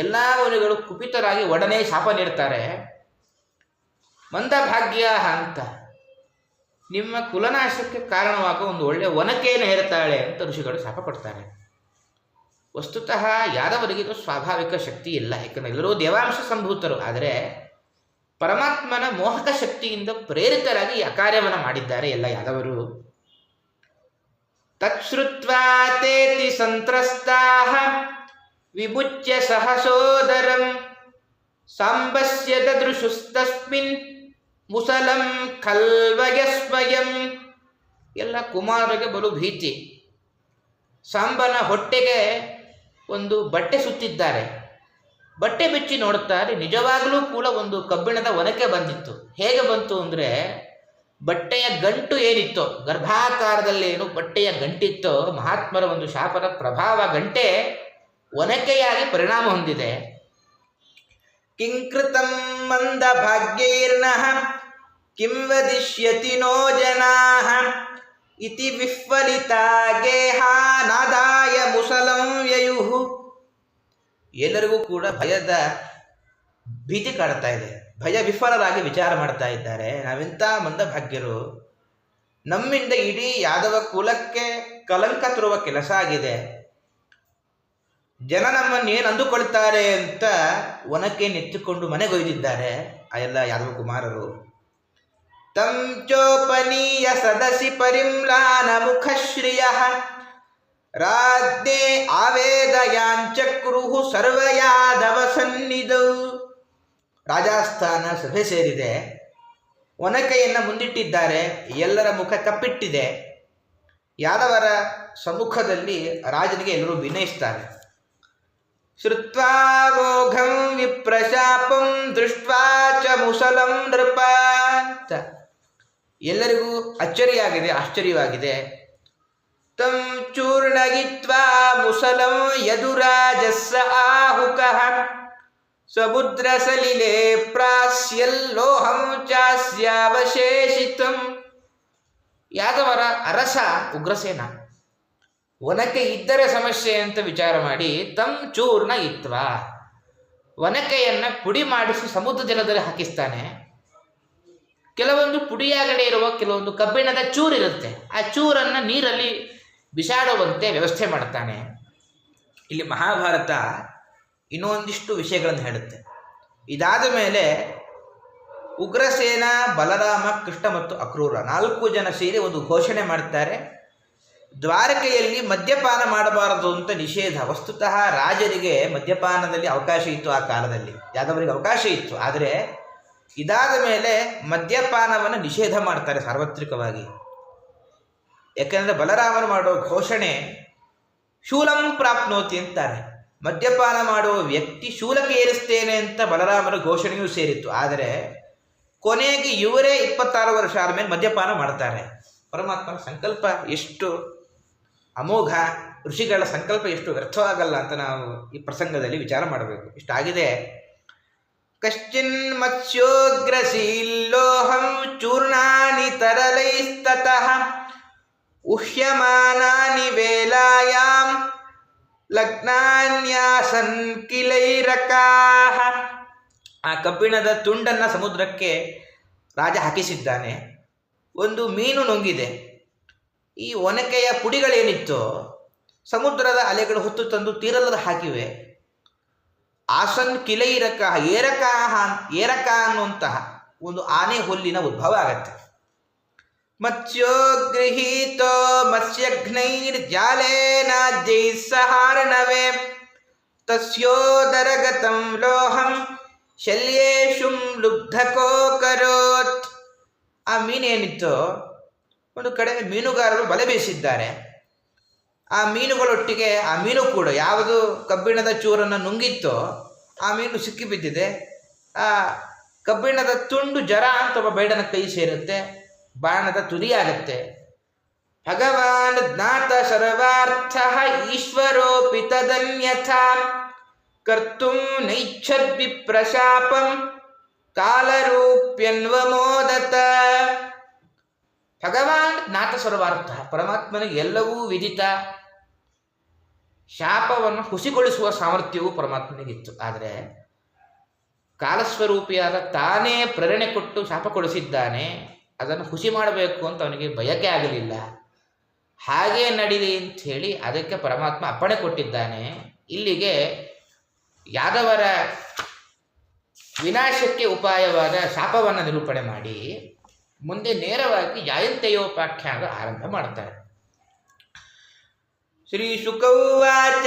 [SPEAKER 1] ಎಲ್ಲ ಮುನಿಗಳು ಕುಪಿತರಾಗಿ ಒಡನೆ ಶಾಪ ನೀಡ್ತಾರೆ. ಮಂದಭಾಗ್ಯ ಅಂತ, ನಿಮ್ಮ ಕುಲನಾಶಕ್ಕೆ ಕಾರಣವಾಗುವ ಒಂದು ಒಳ್ಳೆಯ ಒನಕೆಯನ್ನು ಹೇರುತ್ತಾಳೆ ಅಂತ ಋಷಿಗಳು ಶಾಪ ಕೊಡ್ತಾರೆ. ವಸ್ತುತಃ ಯಾದವರಿಗೆ ಇದು ಸ್ವಾಭಾವಿಕ ಶಕ್ತಿ ಇಲ್ಲ, ಯಾಕಂದರೆ ಎಲ್ಲರೂ ದೇವಾಂಶ ಸಂಭೂತರು. ಆದರೆ ಪರಮಾತ್ಮನ ಮೋಹಕ ಶಕ್ತಿಯಿಂದ ಪ್ರೇರಿತರಾಗಿ ಈ ಅಕಾರ್ಯವನ್ನು ಮಾಡಿದ್ದಾರೆ ಎಲ್ಲ ಯಾದವರು. ತಚ್ಛ್ರುತ್ವಾ ತೇತಿ ಸಂತ್ರಸ್ತಾಃ ವಿಮುಚ್ಯ ಸಹಸೋದರಂ ಸಾಂಬಸ್ಯ ದದೃಶುಸ್ತಸ್ಮಿನ್ ಮುಸಲಂ ಖಲ್ವಯಸ್ವಯಂ. ಎಲ್ಲ ಕುಮಾರರಿಗೆ ಬಲು ಭೀತಿ. ಸಾಂಬನ ಹೊಟ್ಟೆಗೆ ಒಂದು ಬಟ್ಟೆ ಸುತ್ತಿದ್ದಾರೆ. ಬಟ್ಟೆ ಬಿಚ್ಚಿ ನೋಡುತ್ತಾರೆ, ನಿಜವಾಗಲೂ ಕೂಡ ಒಂದು ಕಬ್ಬಿಣದ ಒನಕೆ ಬಂದಿತ್ತು. ಹೇಗೆ ಬಂತು ಅಂದರೆ ಬಟ್ಟೆಯ ಗಂಟು ಏನಿತ್ತೋ, ಗರ್ಭಾಕಾರದಲ್ಲಿ ಏನು ಬಟ್ಟೆಯ ಗಂಟಿತ್ತೋ, ಮಹಾತ್ಮರ ಒಂದು ಶಾಪದ ಪ್ರಭಾವ ಗಂಟೆ ಒನಕೆಯಾಗಿ ಪರಿಣಾಮ ಹೊಂದಿದೆ. ಕಿಂಕೃತಂ ಮಂದ ಭಾಗ್ಯೈರ್ನಃ ಕಿಂ ವದಿಷ್ಯತಿ ನೋ ಜನಾಃ ಇತಿ ವಿಫಲಿತಾ ಗೇಹಾನಾದಾಯ ಮುಸಲಂ ಯಯುಃ. ಎಲ್ಲರಿಗೂ ಕೂಡ ಭಯದ ಭೀತಿ ಕಾಡ್ತಾ ಇದೆ. ಭಯ ವಿಫಲರಾಗಿ ವಿಚಾರ ಮಾಡ್ತಾ ಇದ್ದಾರೆ. ನಾವೆಂಥ ಮಂದಭಾಗ್ಯರು, ನಮ್ಮಿಂದ ಇಡೀ ಯಾದವ ಕುಲಕ್ಕೆ ಕಲಂಕ ತರುವ ಕೆಲಸ ಆಗಿದೆ. ಜನ ನಮ್ಮನ್ನು ಏನು ಅಂದುಕೊಳ್ತಾರೆ ಅಂತ ಒನಕೆ ನೆತ್ತಿಕೊಂಡು ಮನೆಗೊಯ್ದಿದ್ದಾರೆ. ಆ ಎಲ್ಲ ಯಾದವ ಕುಮಾರರು. ತಂ ಚೋಪನೀಯ ಸದಸಿ ಪರಿಮ್ಲಾನ ಮುಖಶ್ರಿಯ ರಾಜ್ಞೆ ಆವೇದಯಾಂಚಕ್ರುಹು ಸರ್ವ ಯಾದವ ಸನ್ನಿಧೌ. ರಾಜಸ್ಥಾನ ಸಭೆ ಸೇರಿದೆ, ಒನಕೆಯನ್ನು ಮುಂದಿಟ್ಟಿದ್ದಾರೆ, ಎಲ್ಲರ ಮುಖ ಕಪ್ಪಿಟ್ಟಿದೆ. ಯಾದವರ ಸಮ್ಮುಖದಲ್ಲಿ ರಾಜನಿಗೆ ಎಲ್ಲರೂ ವಿನಯಿಸ್ತಾರೆ. ಶ್ರುತ್ವಾ ಮೋಘಂ ವಿಪ್ರಶಾಪಂ ದೃಷ್ಟ್ವಾ ಚ ಮುಸಲಂ ನೃಪ. ಎಲ್ಲರಿಗೂ ಅಚ್ಚರಿಯಾಗಿದೆ, ಆಶ್ಚರ್ಯವಾಗಿದೆ. ತಂ ಚೂರ್ಣಗಿತ್ವಾ ಮುಸಲಂ ಯದುರಾಜಸ್ಸ ಆಹುಕಃ ಸಮುದ್ರ ಸಲಿಲೆ ಪ್ರಾಸ್ಯಲ್ಲೋಹಂ ಚಾಸ್ಯಾವಶೇಷಿತಂ. ಯಾದವರ ಅರಸ ಉಗ್ರಸೇನ ಒನಕೆ ಇದ್ದರೆ ಸಮಸ್ಯೆ ಅಂತ ವಿಚಾರ ಮಾಡಿ ತಂ ಚೂರ್ಣ ಇತ್ವ, ಒನಕೆಯನ್ನು ಪುಡಿ ಮಾಡಿಸಿ ಸಮುದ್ರ ಜಲದಲ್ಲಿ ಹಾಕಿಸ್ತಾನೆ. ಕೆಲವೊಂದು ಪುಡಿಯಾಗಡೆ ಇರುವ ಕೆಲವೊಂದು ಕಬ್ಬಿಣದ ಚೂರಿರುತ್ತೆ, ಆ ಚೂರನ್ನು ನೀರಲ್ಲಿ ಬಿಸಾಡುವಂತೆ ವ್ಯವಸ್ಥೆ ಮಾಡ್ತಾನೆ. ಇಲ್ಲಿ ಮಹಾಭಾರತ ಇನ್ನೊಂದಿಷ್ಟು ವಿಷಯಗಳನ್ನು ಹೇಳುತ್ತೆ. ಇದಾದ ಮೇಲೆ ಉಗ್ರಸೇನ, ಬಲರಾಮ, ಕೃಷ್ಣ ಮತ್ತು ಅಕ್ರೂರ 4 ಜನ ಸೇರಿ ಒಂದು ಘೋಷಣೆ ಮಾಡ್ತಾರೆ. ದ್ವಾರಕೆಯಲ್ಲಿ ಮದ್ಯಪಾನ ಮಾಡಬಾರದು ಅಂತ ನಿಷೇಧ. ವಸ್ತುತಃ ರಾಜರಿಗೆ ಮದ್ಯಪಾನದಲ್ಲಿ ಅವಕಾಶ ಇತ್ತು, ಆ ಕಾಲದಲ್ಲಿ ಯಾದವರಿಗೆ ಅವಕಾಶ ಇತ್ತು. ಆದರೆ ಇದಾದ ಮೇಲೆ ಮದ್ಯಪಾನವನ್ನು ನಿಷೇಧ ಮಾಡ್ತಾರೆ ಸಾರ್ವತ್ರಿಕವಾಗಿ. ಯಾಕೆಂದರೆ ಬಲರಾಮನು ಮಾಡೋ ಘೋಷಣೆ ಶೂಲಂ ಪ್ರಾಪ್ನೋತಿ ಅಂತಾರೆ. ಮದ್ಯಪಾನ ಮಾಡುವ ವ್ಯಕ್ತಿ ಶೂಲಕ್ಕೆ ಏರಿಸ್ತೇನೆ ಅಂತ ಬಲರಾಮನ ಘೋಷಣೆಯೂ ಸೇರಿತ್ತು. ಆದರೆ ಕೊನೆಗೆ ಇವರೇ 26 ವರ್ಷ ಆದಮೇಲೆ ಮದ್ಯಪಾನ ಮಾಡ್ತಾರೆ. ಪರಮಾತ್ಮನ ಸಂಕಲ್ಪ ಎಷ್ಟು ಅಮೋಘ, ಋಷಿಗಳ ಸಂಕಲ್ಪ ಎಷ್ಟು ವ್ಯರ್ಥವಾಗಲ್ಲ ಅಂತ ನಾವು ಈ ಪ್ರಸಂಗದಲ್ಲಿ ವಿಚಾರ ಮಾಡಬೇಕು. ಇಷ್ಟಾಗಿದೆ. ಕಶ್ಚಿನ್ ಮತ್ಸ್ಯೋಗ್ರಶೀಲೋಹಂ ಚೂರ್ಣಾನಿ ತರಲೈಸ್ತತಃ ಉಹ್ಯಮಾನಾನಿ ವೇಲಾಯಾಂ ಲಗ್ನಾನ್ಯಾಸನ್ ಕಿಲೈರಕಾಹ. ಆ ಕಬ್ಬಿಣದ ತುಂಡನ್ನು ಸಮುದ್ರಕ್ಕೆ ರಾಜ ಹಾಕಿಸಿದ್ದಾನೆ. ಒಂದು ಮೀನು ನುಂಗಿದೆ. ಈ ಒನಕೆಯ ಪುಡಿಗಳೇನಿತ್ತು ಸಮುದ್ರದ ಅಲೆಗಳು ಹೊತ್ತು ತಂದು ತೀರಲ್ಲದ ಹಾಕಿವೆ. ಆಸನ್ ಕಿಲೈರಕಾಹ, ಏರಕ ಅನ್ನುವಂತಹ ಒಂದು ಆನೆ ಹುಲ್ಲಿನ ಉದ್ಭವ ಆಗತ್ತೆ. ಮತ್ಸ್ಯೋ ಗೃಹೀತೋ ಮತ್ಸ್ಯಘ್ನೈರ್ಜಾಲೇನಾದ್ಯೈ ಸಹಾರ್ಣವೇ ತಸ್ಯೋದರಗತಂ ಲೋಹಂ ಶಲ್ಯೇಶುಂ ಲುಬ್ಧಕೋ ಕರೋತ್. ಆ ಮೀನೇನಿತ್ತು, ಒಂದು ಕಡೆ ಮೀನುಗಾರರು ಬಲೆ ಬೀಸಿದ್ದಾರೆ. ಆ ಮೀನುಗಳೊಟ್ಟಿಗೆ ಆ ಮೀನು ಕೂಡ ಯಾವುದು ಕಬ್ಬಿಣದ ಚೂರನ್ನು ನುಂಗಿತ್ತೋ ಆ ಮೀನು ಸಿಕ್ಕಿಬಿದ್ದಿದೆ. ಆ ಕಬ್ಬಿಣದ ತುಂಡು ಜರ ಅಂತ ಒಬ್ಬ ಬೇಡನ ಕೈ ಸೇರುತ್ತೆ, ಬಾಣದ ತುದಿಯಾಗತ್ತೆ. ಭಗವಾನ್ ಜ್ಞಾತ ಸರ್ವಾರ್ಥ ಈಶ್ವರೋಪಿ ತದನ್ಯಥಾ ಕರ್ತುಂ ನೈಚ್ಛದ್ವಿಪ್ರಶಾಪಂ ಕಾಲರೂಪ್ಯನ್ವಮೋದತ. ಭಗವಾನ್ ಜ್ಞಾತ ಸರ್ವಾರ್ಥ, ಪರಮಾತ್ಮನಿಗೆ ಎಲ್ಲವೂ ವಿದಿತ. ಶಾಪವನ್ನು ಹುಸಿಗೊಳಿಸುವ ಸಾಮರ್ಥ್ಯವೂ ಪರಮಾತ್ಮನಿಗಿತ್ತು. ಆದರೆ ಕಾಲಸ್ವರೂಪಿಯಾದ ತಾನೇ ಪ್ರೇರಣೆ ಕೊಟ್ಟು ಶಾಪ ಕೊಡಿಸಿದ್ದಾನೆ. ಅದನ್ನು ಹುಸಿ ಮಾಡಬೇಕು ಅಂತ ಅವನಿಗೆ ಬಯಕೆ ಆಗಲಿಲ್ಲ. ಹಾಗೇ ನಡೀಲಿ ಅಂಥೇಳಿ ಅದಕ್ಕೆ ಪರಮಾತ್ಮ ಅಪ್ಪಣೆ ಕೊಟ್ಟಿದ್ದಾನೆ. ಇಲ್ಲಿಗೆ ಯಾದವರ ವಿನಾಶಕ್ಕೆ ಉಪಾಯವಾದ ಶಾಪವನ್ನು ನಿರೂಪಣೆ ಮಾಡಿ ಮುಂದೆ ನೇರವಾಗಿ ಜಾಯಂತೆಯೋಪಾಖ್ಯಾನ ಆರಂಭ ಮಾಡ್ತಾರೆ. ಶ್ರೀ ಶುಕೌವಾಚ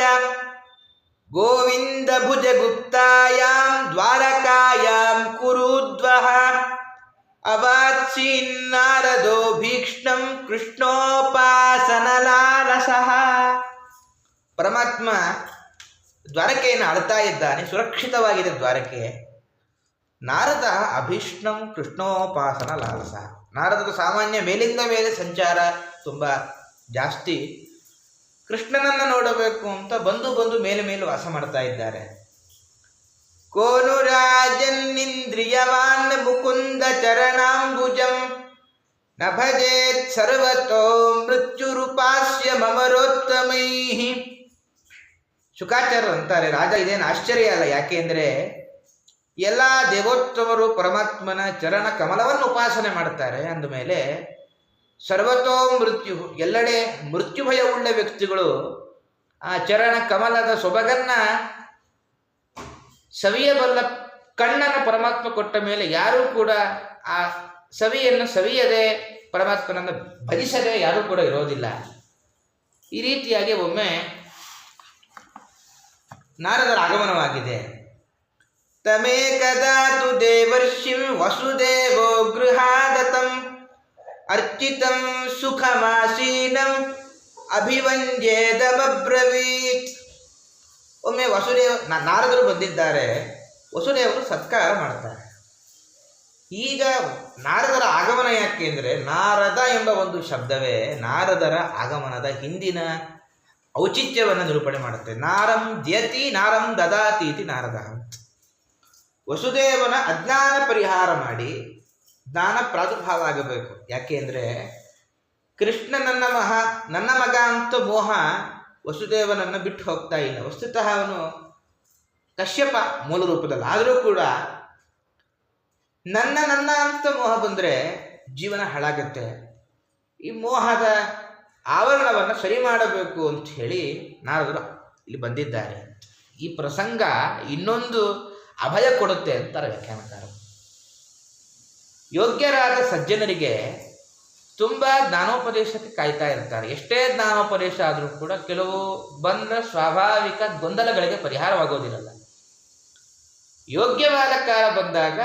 [SPEAKER 1] ಗೋವಿಂದ ಭುಜ ಗುಪ್ತಾಯಾಂ ದ್ವಾರಕಾಯಾಂ ಕುರುದ್ವಃ ಅವಾಚ್ಛಿನ್ನಾರದೋ ಭೀಕ್ಷ್ಣಂ ಕೃಷ್ಣೋಪಾಸನಲಾಲಸಃ. ಪರಮಾತ್ಮ ದ್ವಾರಕೆಯನ್ನು ಆಳ್ತಾ ಇದ್ದಾನೆ, ಸುರಕ್ಷಿತವಾಗಿದೆ ದ್ವಾರಕೆ. ನಾರದ ಅಭೀಷ್ಣಂ ಕೃಷ್ಣೋಪಾಸನ ಲಾಲಸ. ನಾರದದ ಸಾಮಾನ್ಯ ಮೇಲಿಂದ ಮೇಲೆ ಸಂಚಾರ ತುಂಬ ಜಾಸ್ತಿ. ಕೃಷ್ಣನನ್ನು ನೋಡಬೇಕು ಅಂತ ಬಂದು ಮೇಲೆ ಮೇಲೆ ವಾಸ ಮಾಡ್ತಾ ಇದ್ದಾರೆ. ಕೋನು ರಾಜನ್ನಿಂದ್ರಿಯವಾನ್ ಮುಕುಂದ ಚರಣಾಂಬುಜಂ ನ ಭಜೇತ್ ಸರ್ವತೋ ಮೃತ್ಯುರುಪಾಸ್ಯ ಮಮರೋತ್ತಮೈಃ. ಶುಕಾಚಾರ್ಯರು ಅಂತಾರೆ, ರಾಜ ಇದೇನು ಆಶ್ಚರ್ಯ ಅಲ್ಲ. ಯಾಕೆ ಅಂದರೆ ಎಲ್ಲ ದೇವೋತ್ತಮರು ಪರಮಾತ್ಮನ ಚರಣ ಕಮಲವನ್ನು ಉಪಾಸನೆ ಮಾಡ್ತಾರೆ. ಅಂದಮೇಲೆ ಸರ್ವತೋ ಮೃತ್ಯು, ಎಲ್ಲೆಡೆ ಮೃತ್ಯು ಭಯವುಳ್ಳ ವ್ಯಕ್ತಿಗಳು ಆ ಚರಣ ಕಮಲದ ಸೊಬಗನ್ನು ಸವಿಯಬಲ್ಲ ಕಣ್ಣನ್ನು ಪರಮಾತ್ಮ ಕೊಟ್ಟ ಮೇಲೆ ಯಾರೂ ಕೂಡ ಆ ಸವಿಯನ್ನು ಸವಿಯದೆ ಪರಮಾತ್ಮನನ್ನು ಭಜಿಸದೆ ಯಾರೂ ಕೂಡ ಇರೋದಿಲ್ಲ. ಈ ರೀತಿಯಾಗಿ ಒಮ್ಮೆ ನಾರದರ ಆಗಮನವಾಗಿದೆ. ತಮೇಕದಾತು ದೇವರ್ಷಿಂ ವಸುದೇವೋ ಗೃಹಾದತಂ ಅರ್ಚಿತಂ ಸುಖಮಾಸೀನಂ ಅಭಿವಂದ್ಯೇದಮಬ್ರವೀತ್. ಒಮ್ಮೆ ನಾರದರು ಬಂದಿದ್ದಾರೆ, ವಸುದೇವರು ಸತ್ಕಾರ ಮಾಡ್ತಾರೆ. ಈಗ ನಾರದರ ಆಗಮನ ಯಾಕೆ ಅಂದರೆ, ನಾರದ ಎಂಬ ಒಂದು ಶಬ್ದವೇ ನಾರದರ ಆಗಮನದ ಹಿಂದಿನ ಔಚಿತ್ಯವನ್ನು ನಿರೂಪಣೆ ಮಾಡುತ್ತೆ. ನಾರಂ ದ್ಯತಿ ನಾರಂ ದದಾತಿ ಇತಿ ನಾರದ. ವಸುದೇವನ ಅಜ್ಞಾನ ಪರಿಹಾರ ಮಾಡಿ ಜ್ಞಾನ ಪ್ರಾದುರ್ಭಾವ ಆಗಬೇಕು. ಯಾಕೆ ಅಂದರೆ ಕೃಷ್ಣ ನನ್ನ ಮಗ ಅಂತ ಮೋಹ ವಸುದೇವನನ್ನು ಬಿಟ್ಟು ಹೋಗ್ತಾ ಇಲ್ಲ. ವಸ್ತುತಃ ಅವನು ಕಶ್ಯಪ ಮೂಲ ರೂಪದಲ್ಲಿ, ಆದರೂ ಕೂಡ ನನ್ನ ಅಂತ ಮೋಹ ಬಂದರೆ ಜೀವನ ಹಾಳಾಗತ್ತೆ. ಈ ಮೋಹದ ಆವರಣವನ್ನು ಸರಿ ಮಾಡಬೇಕು ಅಂತ ಹೇಳಿ ನಾರದರು ಇಲ್ಲಿ ಬಂದಿದ್ದಾರೆ. ಈ ಪ್ರಸಂಗ ಇನ್ನೊಂದು ಅಭಯ ಕೊಡುತ್ತೆ ಅಂತಾರೆ ವ್ಯಾಖ್ಯಾನಕಾರರು. ಯೋಗ್ಯರಾದ ಸಜ್ಜನರಿಗೆ ತುಂಬ ಜ್ಞಾನೋಪದೇಶಕ್ಕೆ ಕಾಯ್ತಾ ಇರ್ತಾರೆ. ಎಷ್ಟೇ ಜ್ಞಾನೋಪದೇಶ ಆದರೂ ಕೂಡ ಕೆಲವು ಬಂದ ಸ್ವಾಭಾವಿಕ ಗೊಂದಲಗಳಿಗೆ ಪರಿಹಾರವಾಗೋದಿರಲ್ಲ. ಯೋಗ್ಯವಾದ ಕಾಲ ಬಂದಾಗ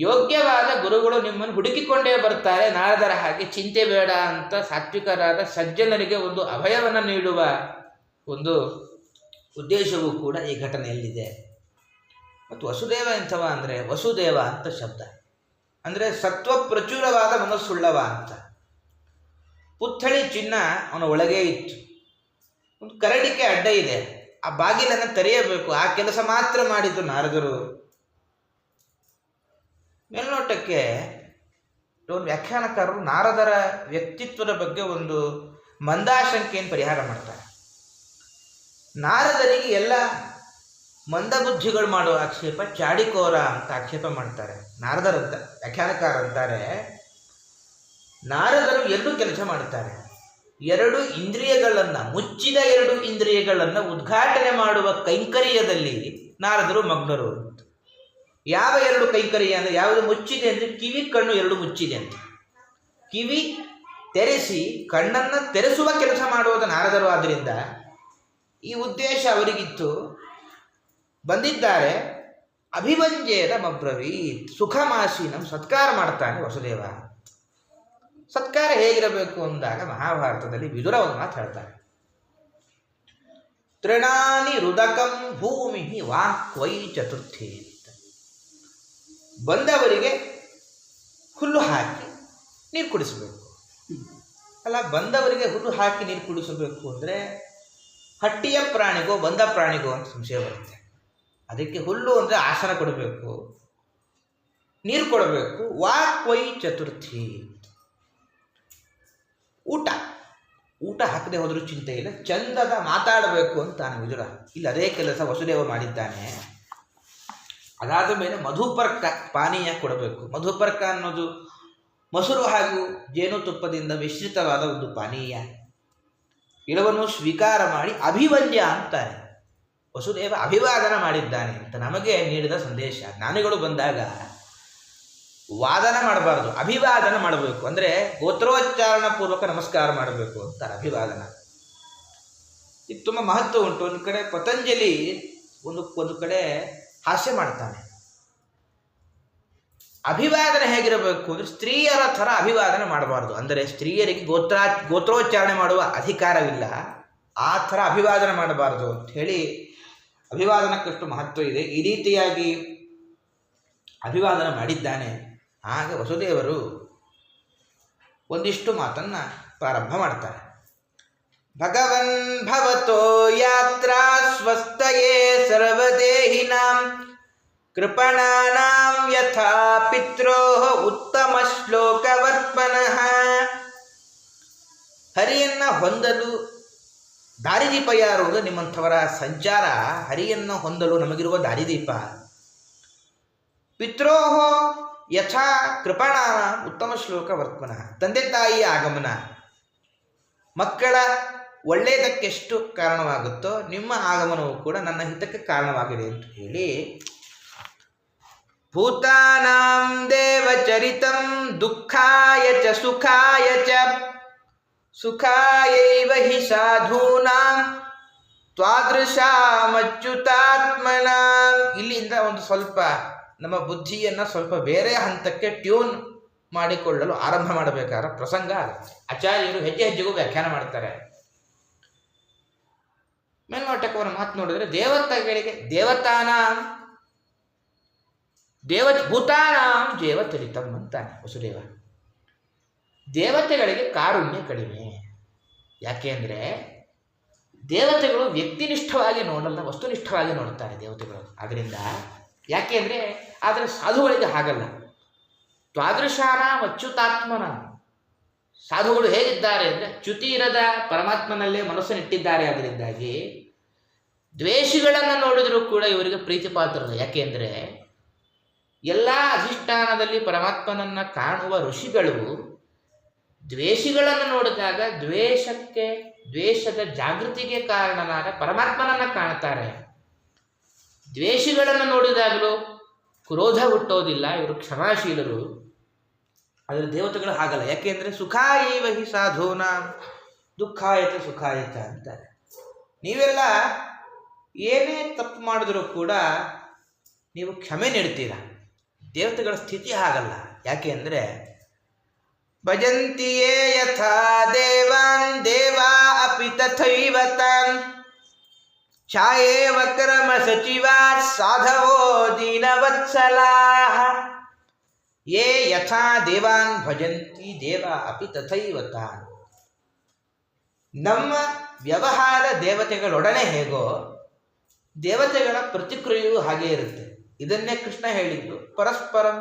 [SPEAKER 1] ಯೋಗ್ಯವಾದ ಗುರುಗಳು ನಿಮ್ಮನ್ನು ಹುಡುಕಿಕೊಂಡೇ ಬರ್ತಾರೆ. ನಾರದರ ಹಾಗೆ ಚಿಂತೆ ಬೇಡ ಅಂತ ಸಾತ್ವಿಕರಾದ ಸಜ್ಜನರಿಗೆ ಒಂದು ಅಭಯವನ್ನು ನೀಡುವ ಒಂದು ಉದ್ದೇಶವೂ ಕೂಡ ಈ ಘಟನೆಯಲ್ಲಿದೆ. ಮತ್ತು ವಸುದೇವ ಎಂಥವ ಅಂದರೆ, ವಸುದೇವ ಅಂತ ಶಬ್ದ ಅಂದರೆ ಸತ್ವ ಪ್ರಚುರವಾದ ಮನಸ್ಸುಳ್ಳವ ಅಂತ. ಪುತ್ಥಳಿ ಚಿನ್ನ ಅವನ ಒಳಗೆ ಇತ್ತು. ಒಂದು ಕರಡಿಕೆ ಅಡ್ಡ ಇದೆ, ಆ ಬಾಗಿಲನ್ನು ತೆರೆಯಬೇಕು. ಆ ಕೆಲಸ ಮಾತ್ರ ಮಾಡಿದ್ದು ನಾರದರು. ಮೇಲ್ನೋಟಕ್ಕೆ ಒಂದು ವ್ಯಾಖ್ಯಾನಕಾರರು ನಾರದರ ವ್ಯಕ್ತಿತ್ವದ ಬಗ್ಗೆ ಒಂದು ಮಂದಾಶಂಕೆಯನ್ನು ಪರಿಹಾರ ಮಾಡ್ತಾರೆ. ನಾರದರಿಗೆ ಎಲ್ಲ ಮಂದಬುದ್ಧಿಗಳು ಮಾಡುವ ಆಕ್ಷೇಪ ಚಾಡಿಕೋರ ಅಂತ ಆಕ್ಷೇಪ ಮಾಡ್ತಾರೆ. ನಾರದರಂತ ವ್ಯಾಖ್ಯಾನಕಾರ ಅಂತಾರೆ, ನಾರದರು ಎರಡು ಕೆಲಸ ಮಾಡುತ್ತಾರೆ. ಮುಚ್ಚಿದ ಎರಡು ಇಂದ್ರಿಯಗಳನ್ನು ಉದ್ಘಾಟನೆ ಮಾಡುವ ಕೈಂಕರ್ಯದಲ್ಲಿ ನಾರದರು ಮಗ್ನರು. ಯಾವ ಎರಡು ಕೈಂಕರ್ಯ ಅಂದರೆ, ಯಾವುದು ಮುಚ್ಚಿದೆ ಅಂದರೆ ಕಿವಿ ಕಣ್ಣು ಎರಡು ಮುಚ್ಚಿದೆ ಅಂತ. ಕಿವಿ ತೆರೆಸಿ ಕಣ್ಣನ್ನು ತೆರೆಸುವ ಕೆಲಸ ಮಾಡುವುದು ನಾರದರು. ಆದ್ದರಿಂದ ಈ ಉದ್ದೇಶ ಅವರಿಗಿತ್ತು. ಬಂದಿದ್ದಾರೆ. ಅಭಿವಂದ್ಯೇದ ಮಬ್ರವೀತ್, ಸುಖಮಾಸೀನಂ, ಸತ್ಕಾರ ಮಾಡ್ತಾನೆ ವಸುದೇವ. ಸತ್ಕಾರ ಹೇಗಿರಬೇಕು ಅಂದಾಗ ಮಹಾಭಾರತದಲ್ಲಿ ವಿದುರ ಒಂದು ಮಾತು ಹೇಳ್ತಾರೆ. ತೃಣಾನಿ ರುದಕಂ ಭೂಮಿ ವಾಕ್ವೈ ಚತುರ್ಥಿ ಅಂತ. ಬಂದವರಿಗೆ ಹುಲ್ಲು ಹಾಕಿ ನೀರು ಕುಡಿಸಬೇಕು. ಅಲ್ಲ, ಬಂದವರಿಗೆ ಹುಲ್ಲು ಹಾಕಿ ನೀರು ಕುಡಿಸಬೇಕು ಅಂದರೆ ಹಟ್ಟಿಯ ಪ್ರಾಣಿಗೋ ಬಂದ ಪ್ರಾಣಿಗೋ ಅಂತ ಸಂಶಯ ಬರುತ್ತೆ. ಅದಕ್ಕೆ ಹುಲ್ಲು ಅಂದರೆ ಆಸನ ಕೊಡಬೇಕು, ನೀರು ಕೊಡಬೇಕು. ವಾಕ್ವೈ ಚತುರ್ಥಿ, ಊಟ ಹಾಕದೆ ಹೋದರೂ ಚಿಂತೆ ಇಲ್ಲ, ಚಂದದ ಮಾತಾಡಬೇಕು ಅಂತಾನೆ ವಿದುರ. ಇಲ್ಲಿ ಅದೇ ಕೆಲಸ ವಸುದೇವ ಮಾಡಿದ್ದಾನೆ. ಅದಾದ ಮೇಲೆ ಮಧುಪರ್ಕ ಪಾನೀಯ ಕೊಡಬೇಕು. ಮಧುಪರ್ಕ ಅನ್ನೋದು ಮೊಸರು ಹಾಗೂ ಜೇನುತುಪ್ಪದಿಂದ ಮಿಶ್ರಿತವಾದ ಒಂದು ಪಾನೀಯ. ಇಳವನ್ನು ಸ್ವೀಕಾರ ಮಾಡಿ ಅಭಿವಂದ್ಯ ಅಂತಾರೆ. ವಸುದೇವ ಅಭಿವಾದನ ಮಾಡಿದ್ದಾನೆ ಅಂತ ನಮಗೆ ನೀಡಿದ ಸಂದೇಶ. ಜ್ಞಾನಿಗಳು ಬಂದಾಗ ವಾದನ ಮಾಡಬಾರ್ದು, ಅಭಿವಾದನ ಮಾಡಬೇಕು. ಅಂದರೆ ಗೋತ್ರೋಚ್ಚಾರಣ ಪೂರ್ವಕ ನಮಸ್ಕಾರ ಮಾಡಬೇಕು ಅಂತಾರೆ ಅಭಿವಾದನ. ಇದು ತುಂಬ ಮಹತ್ವ ಉಂಟು. ಒಂದು ಕಡೆ ಪತಂಜಲಿ ಒಂದು ಕಡೆ ಹಾಸ್ಯ ಮಾಡ್ತಾನೆ. ಅಭಿವಾದನೆ ಹೇಗಿರಬೇಕು ಅಂದರೆ ಸ್ತ್ರೀಯರ ಥರ ಅಭಿವಾದನೆ ಮಾಡಬಾರ್ದು. ಅಂದರೆ ಸ್ತ್ರೀಯರಿಗೆ ಗೋತ್ರೋಚ್ಚಾರಣೆ ಮಾಡುವ ಅಧಿಕಾರವಿಲ್ಲ, ಆ ಥರ ಅಭಿವಾದನೆ ಮಾಡಬಾರ್ದು ಅಂತ ಹೇಳಿ ಅಭಿವಾದನಕ್ಕಷ್ಟು ಮಹತ್ವ ಇದೆ. ಈ ರೀತಿಯಾಗಿ ಅಭಿವಾದನ ಮಾಡಿದ್ದಾನೆ. ಆಗ ವಸುದೇವರು ಒಂದಿಷ್ಟು ಮಾತನ್ನು ಪ್ರಾರಂಭ ಮಾಡ್ತಾರೆ. ಭಗವನ್ ಭವತೋ ಯಾತ್ರಾ ಸ್ವಸ್ತಯೇ ಸರ್ವದೇಹಿನಾಂ ಕೃಪಣಾನಾಂ ಯಥಾ ಪಿತ್ರೋಃ ಉತ್ತಮ ಶ್ಲೋಕವರ್ತ್ಮನಃ. ಹರಿಯನ್ನು ಹೊಂದಲು ದಾರಿದೀಪ ಯಾರು ಅಂದರೆ ನಿಮ್ಮಂಥವರ ಸಂಚಾರ. ಹರಿಯನ್ನು ಹೊಂದಲು ನಮಗಿರುವ ದಾರಿದೀಪ. ಪಿತ್ರೋಃ ಯಥಾ ಕೃಪಣಾನಾಂ ಉತ್ತಮ ಶ್ಲೋಕವರ್ತ್ಮನಃ. ತಂದೆ ತಾಯಿಯ ಆಗಮನ ಮಕ್ಕಳ ಒಳ್ಳೆಯದಕ್ಕೆಷ್ಟು ಕಾರಣವಾಗುತ್ತೋ ನಿಮ್ಮ ಆಗಮನವು ಕೂಡ ನನ್ನ ಹಿತಕ್ಕೆ ಕಾರಣವಾಗಿದೆ ಅಂತ ಹೇಳಿ ಭೂತಾನಾಂ ದೇವಚರಿತಂ ದುಃಖಾಯ ಚ ಸುಖಾಯ ಚ ಸುಖಾಯೈವ ಹಿ ಸಾಧೂನಾಂ ತ್ವಾದೃಶಾಮಚ್ಯುತಾತ್ಮನ. ಇಲ್ಲಿಂದ ಒಂದು ಸ್ವಲ್ಪ ನಮ್ಮ ಬುದ್ಧಿಯನ್ನು ಸ್ವಲ್ಪ ಬೇರೆ ಹಂತಕ್ಕೆ ಟ್ಯೂನ್ ಮಾಡಿಕೊಳ್ಳಲು ಆರಂಭ ಮಾಡಬೇಕಾದ ಪ್ರಸಂಗ ಆಗುತ್ತೆ. ಆಚಾರ್ಯರು ಹೆಜ್ಜೆ ಹೆಜ್ಜೆಗೂ ವ್ಯಾಖ್ಯಾನ ಮಾಡ್ತಾರೆ. ಮೇಲ್ನೋಟಕ್ಕೆ ಅವರ ಮಾತು ನೋಡಿದ್ರೆ ದೇವತೆಗಳಿಗೆ ಭೂತಾನಾಂ ದೇವಚರಿತಂ ಅಂತಾನೆ ವಸುದೇವ. ದೇವತೆಗಳಿಗೆ ಕಾರುಣ್ಯ ಕಡಿಮೆ. ಯಾಕೆ ಅಂದರೆ ದೇವತೆಗಳು ವ್ಯಕ್ತಿನಿಷ್ಠವಾಗಿ ನೋಡಲ್ಲ, ವಸ್ತುನಿಷ್ಠವಾಗಿ ನೋಡ್ತಾರೆ ದೇವತೆಗಳು. ಆದ್ದರಿಂದ ಯಾಕೆ ಅಂದರೆ ಆದರೆ ಸಾಧುಗಳಿಗೆ ಹಾಗಲ್ಲ. ತ್ವಾದೃಶಾನ ಅಚ್ಯುತಾತ್ಮನ. ಸಾಧುಗಳು ಹೇಗಿದ್ದಾರೆ ಅಂದರೆ ಚ್ಯುತಿ ಇರದ ಪರಮಾತ್ಮನಲ್ಲೇ ಮನಸ್ಸನ್ನಿಟ್ಟಿದ್ದಾರೆ. ಅದರಿಂದಾಗಿ ದ್ವೇಷಿಗಳನ್ನು ನೋಡಿದರೂ ಕೂಡ ಇವರಿಗೆ ಪ್ರೀತಿ ಪಾತ್ರರು. ಯಾಕೆ ಅಂದರೆ ಎಲ್ಲ ಅಧಿಷ್ಠಾನದಲ್ಲಿ ಪರಮಾತ್ಮನನ್ನು ಕಾಣುವ ಋಷಿಗಳು ದ್ವೇಷಿಗಳನ್ನು ನೋಡಿದಾಗ ದ್ವೇಷದ ಜಾಗೃತಿಗೆ ಕಾರಣನಾದ ಪರಮಾತ್ಮನನ್ನು ಕಾಣ್ತಾರೆ. ದ್ವೇಷಿಗಳನ್ನು ನೋಡಿದಾಗಲೂ ಕ್ರೋಧ ಹುಟ್ಟೋದಿಲ್ಲ. ಇವರು ಕ್ಷಮಾಶೀಲರು. ಆದರೆ ದೇವತೆಗಳು ಹಾಗಲ್ಲ. ಯಾಕೆಂದರೆ ಸುಖಾಯೈವ ಹಿ ಸಾಧೂನಾಂ ದುಃಖಾಯತ ಸುಖಾಯತ ಅಂತಾರೆ. ನೀವೆಲ್ಲ ಏನೇ ತಪ್ಪು ಮಾಡಿದ್ರೂ ಕೂಡ ನೀವು ಕ್ಷಮೆ ನೀಡ್ತೀರ. ದೇವತೆಗಳ ಸ್ಥಿತಿ ಹಾಗಲ್ಲ. ಯಾಕೆ ಅಂದರೆ ಭಜಂತಿಯೇ ಯಥಾ ದೇವಾನ್ ದೇವಾ ಅಪಿ ತಥೈವ ತಾನ್ ಛಾಯೇವ ಕರ್ಮ ಸಚಿವಾ ಸಾಧವೋ ದೀನವತ್ಸಲಾಃ. ಯೇ ಯಥಾ ದೇವಾನ್ ಭಜಂತಿ ದೇವ ಅಪಿ ತಥೈವ ತಾನ್. ನಮ್ಮ ವ್ಯವಹಾರ ದೇವತೆಗಳೊಡನೆ ಹೇಗೋ ದೇವತೆಗಳ ಪ್ರತಿಕ್ರಿಯೆಯೂ ಹಾಗೇ ಇರುತ್ತೆ. ಇದನ್ನೇ ಕೃಷ್ಣ ಹೇಳಿದ್ದು ಪರಸ್ಪರಂ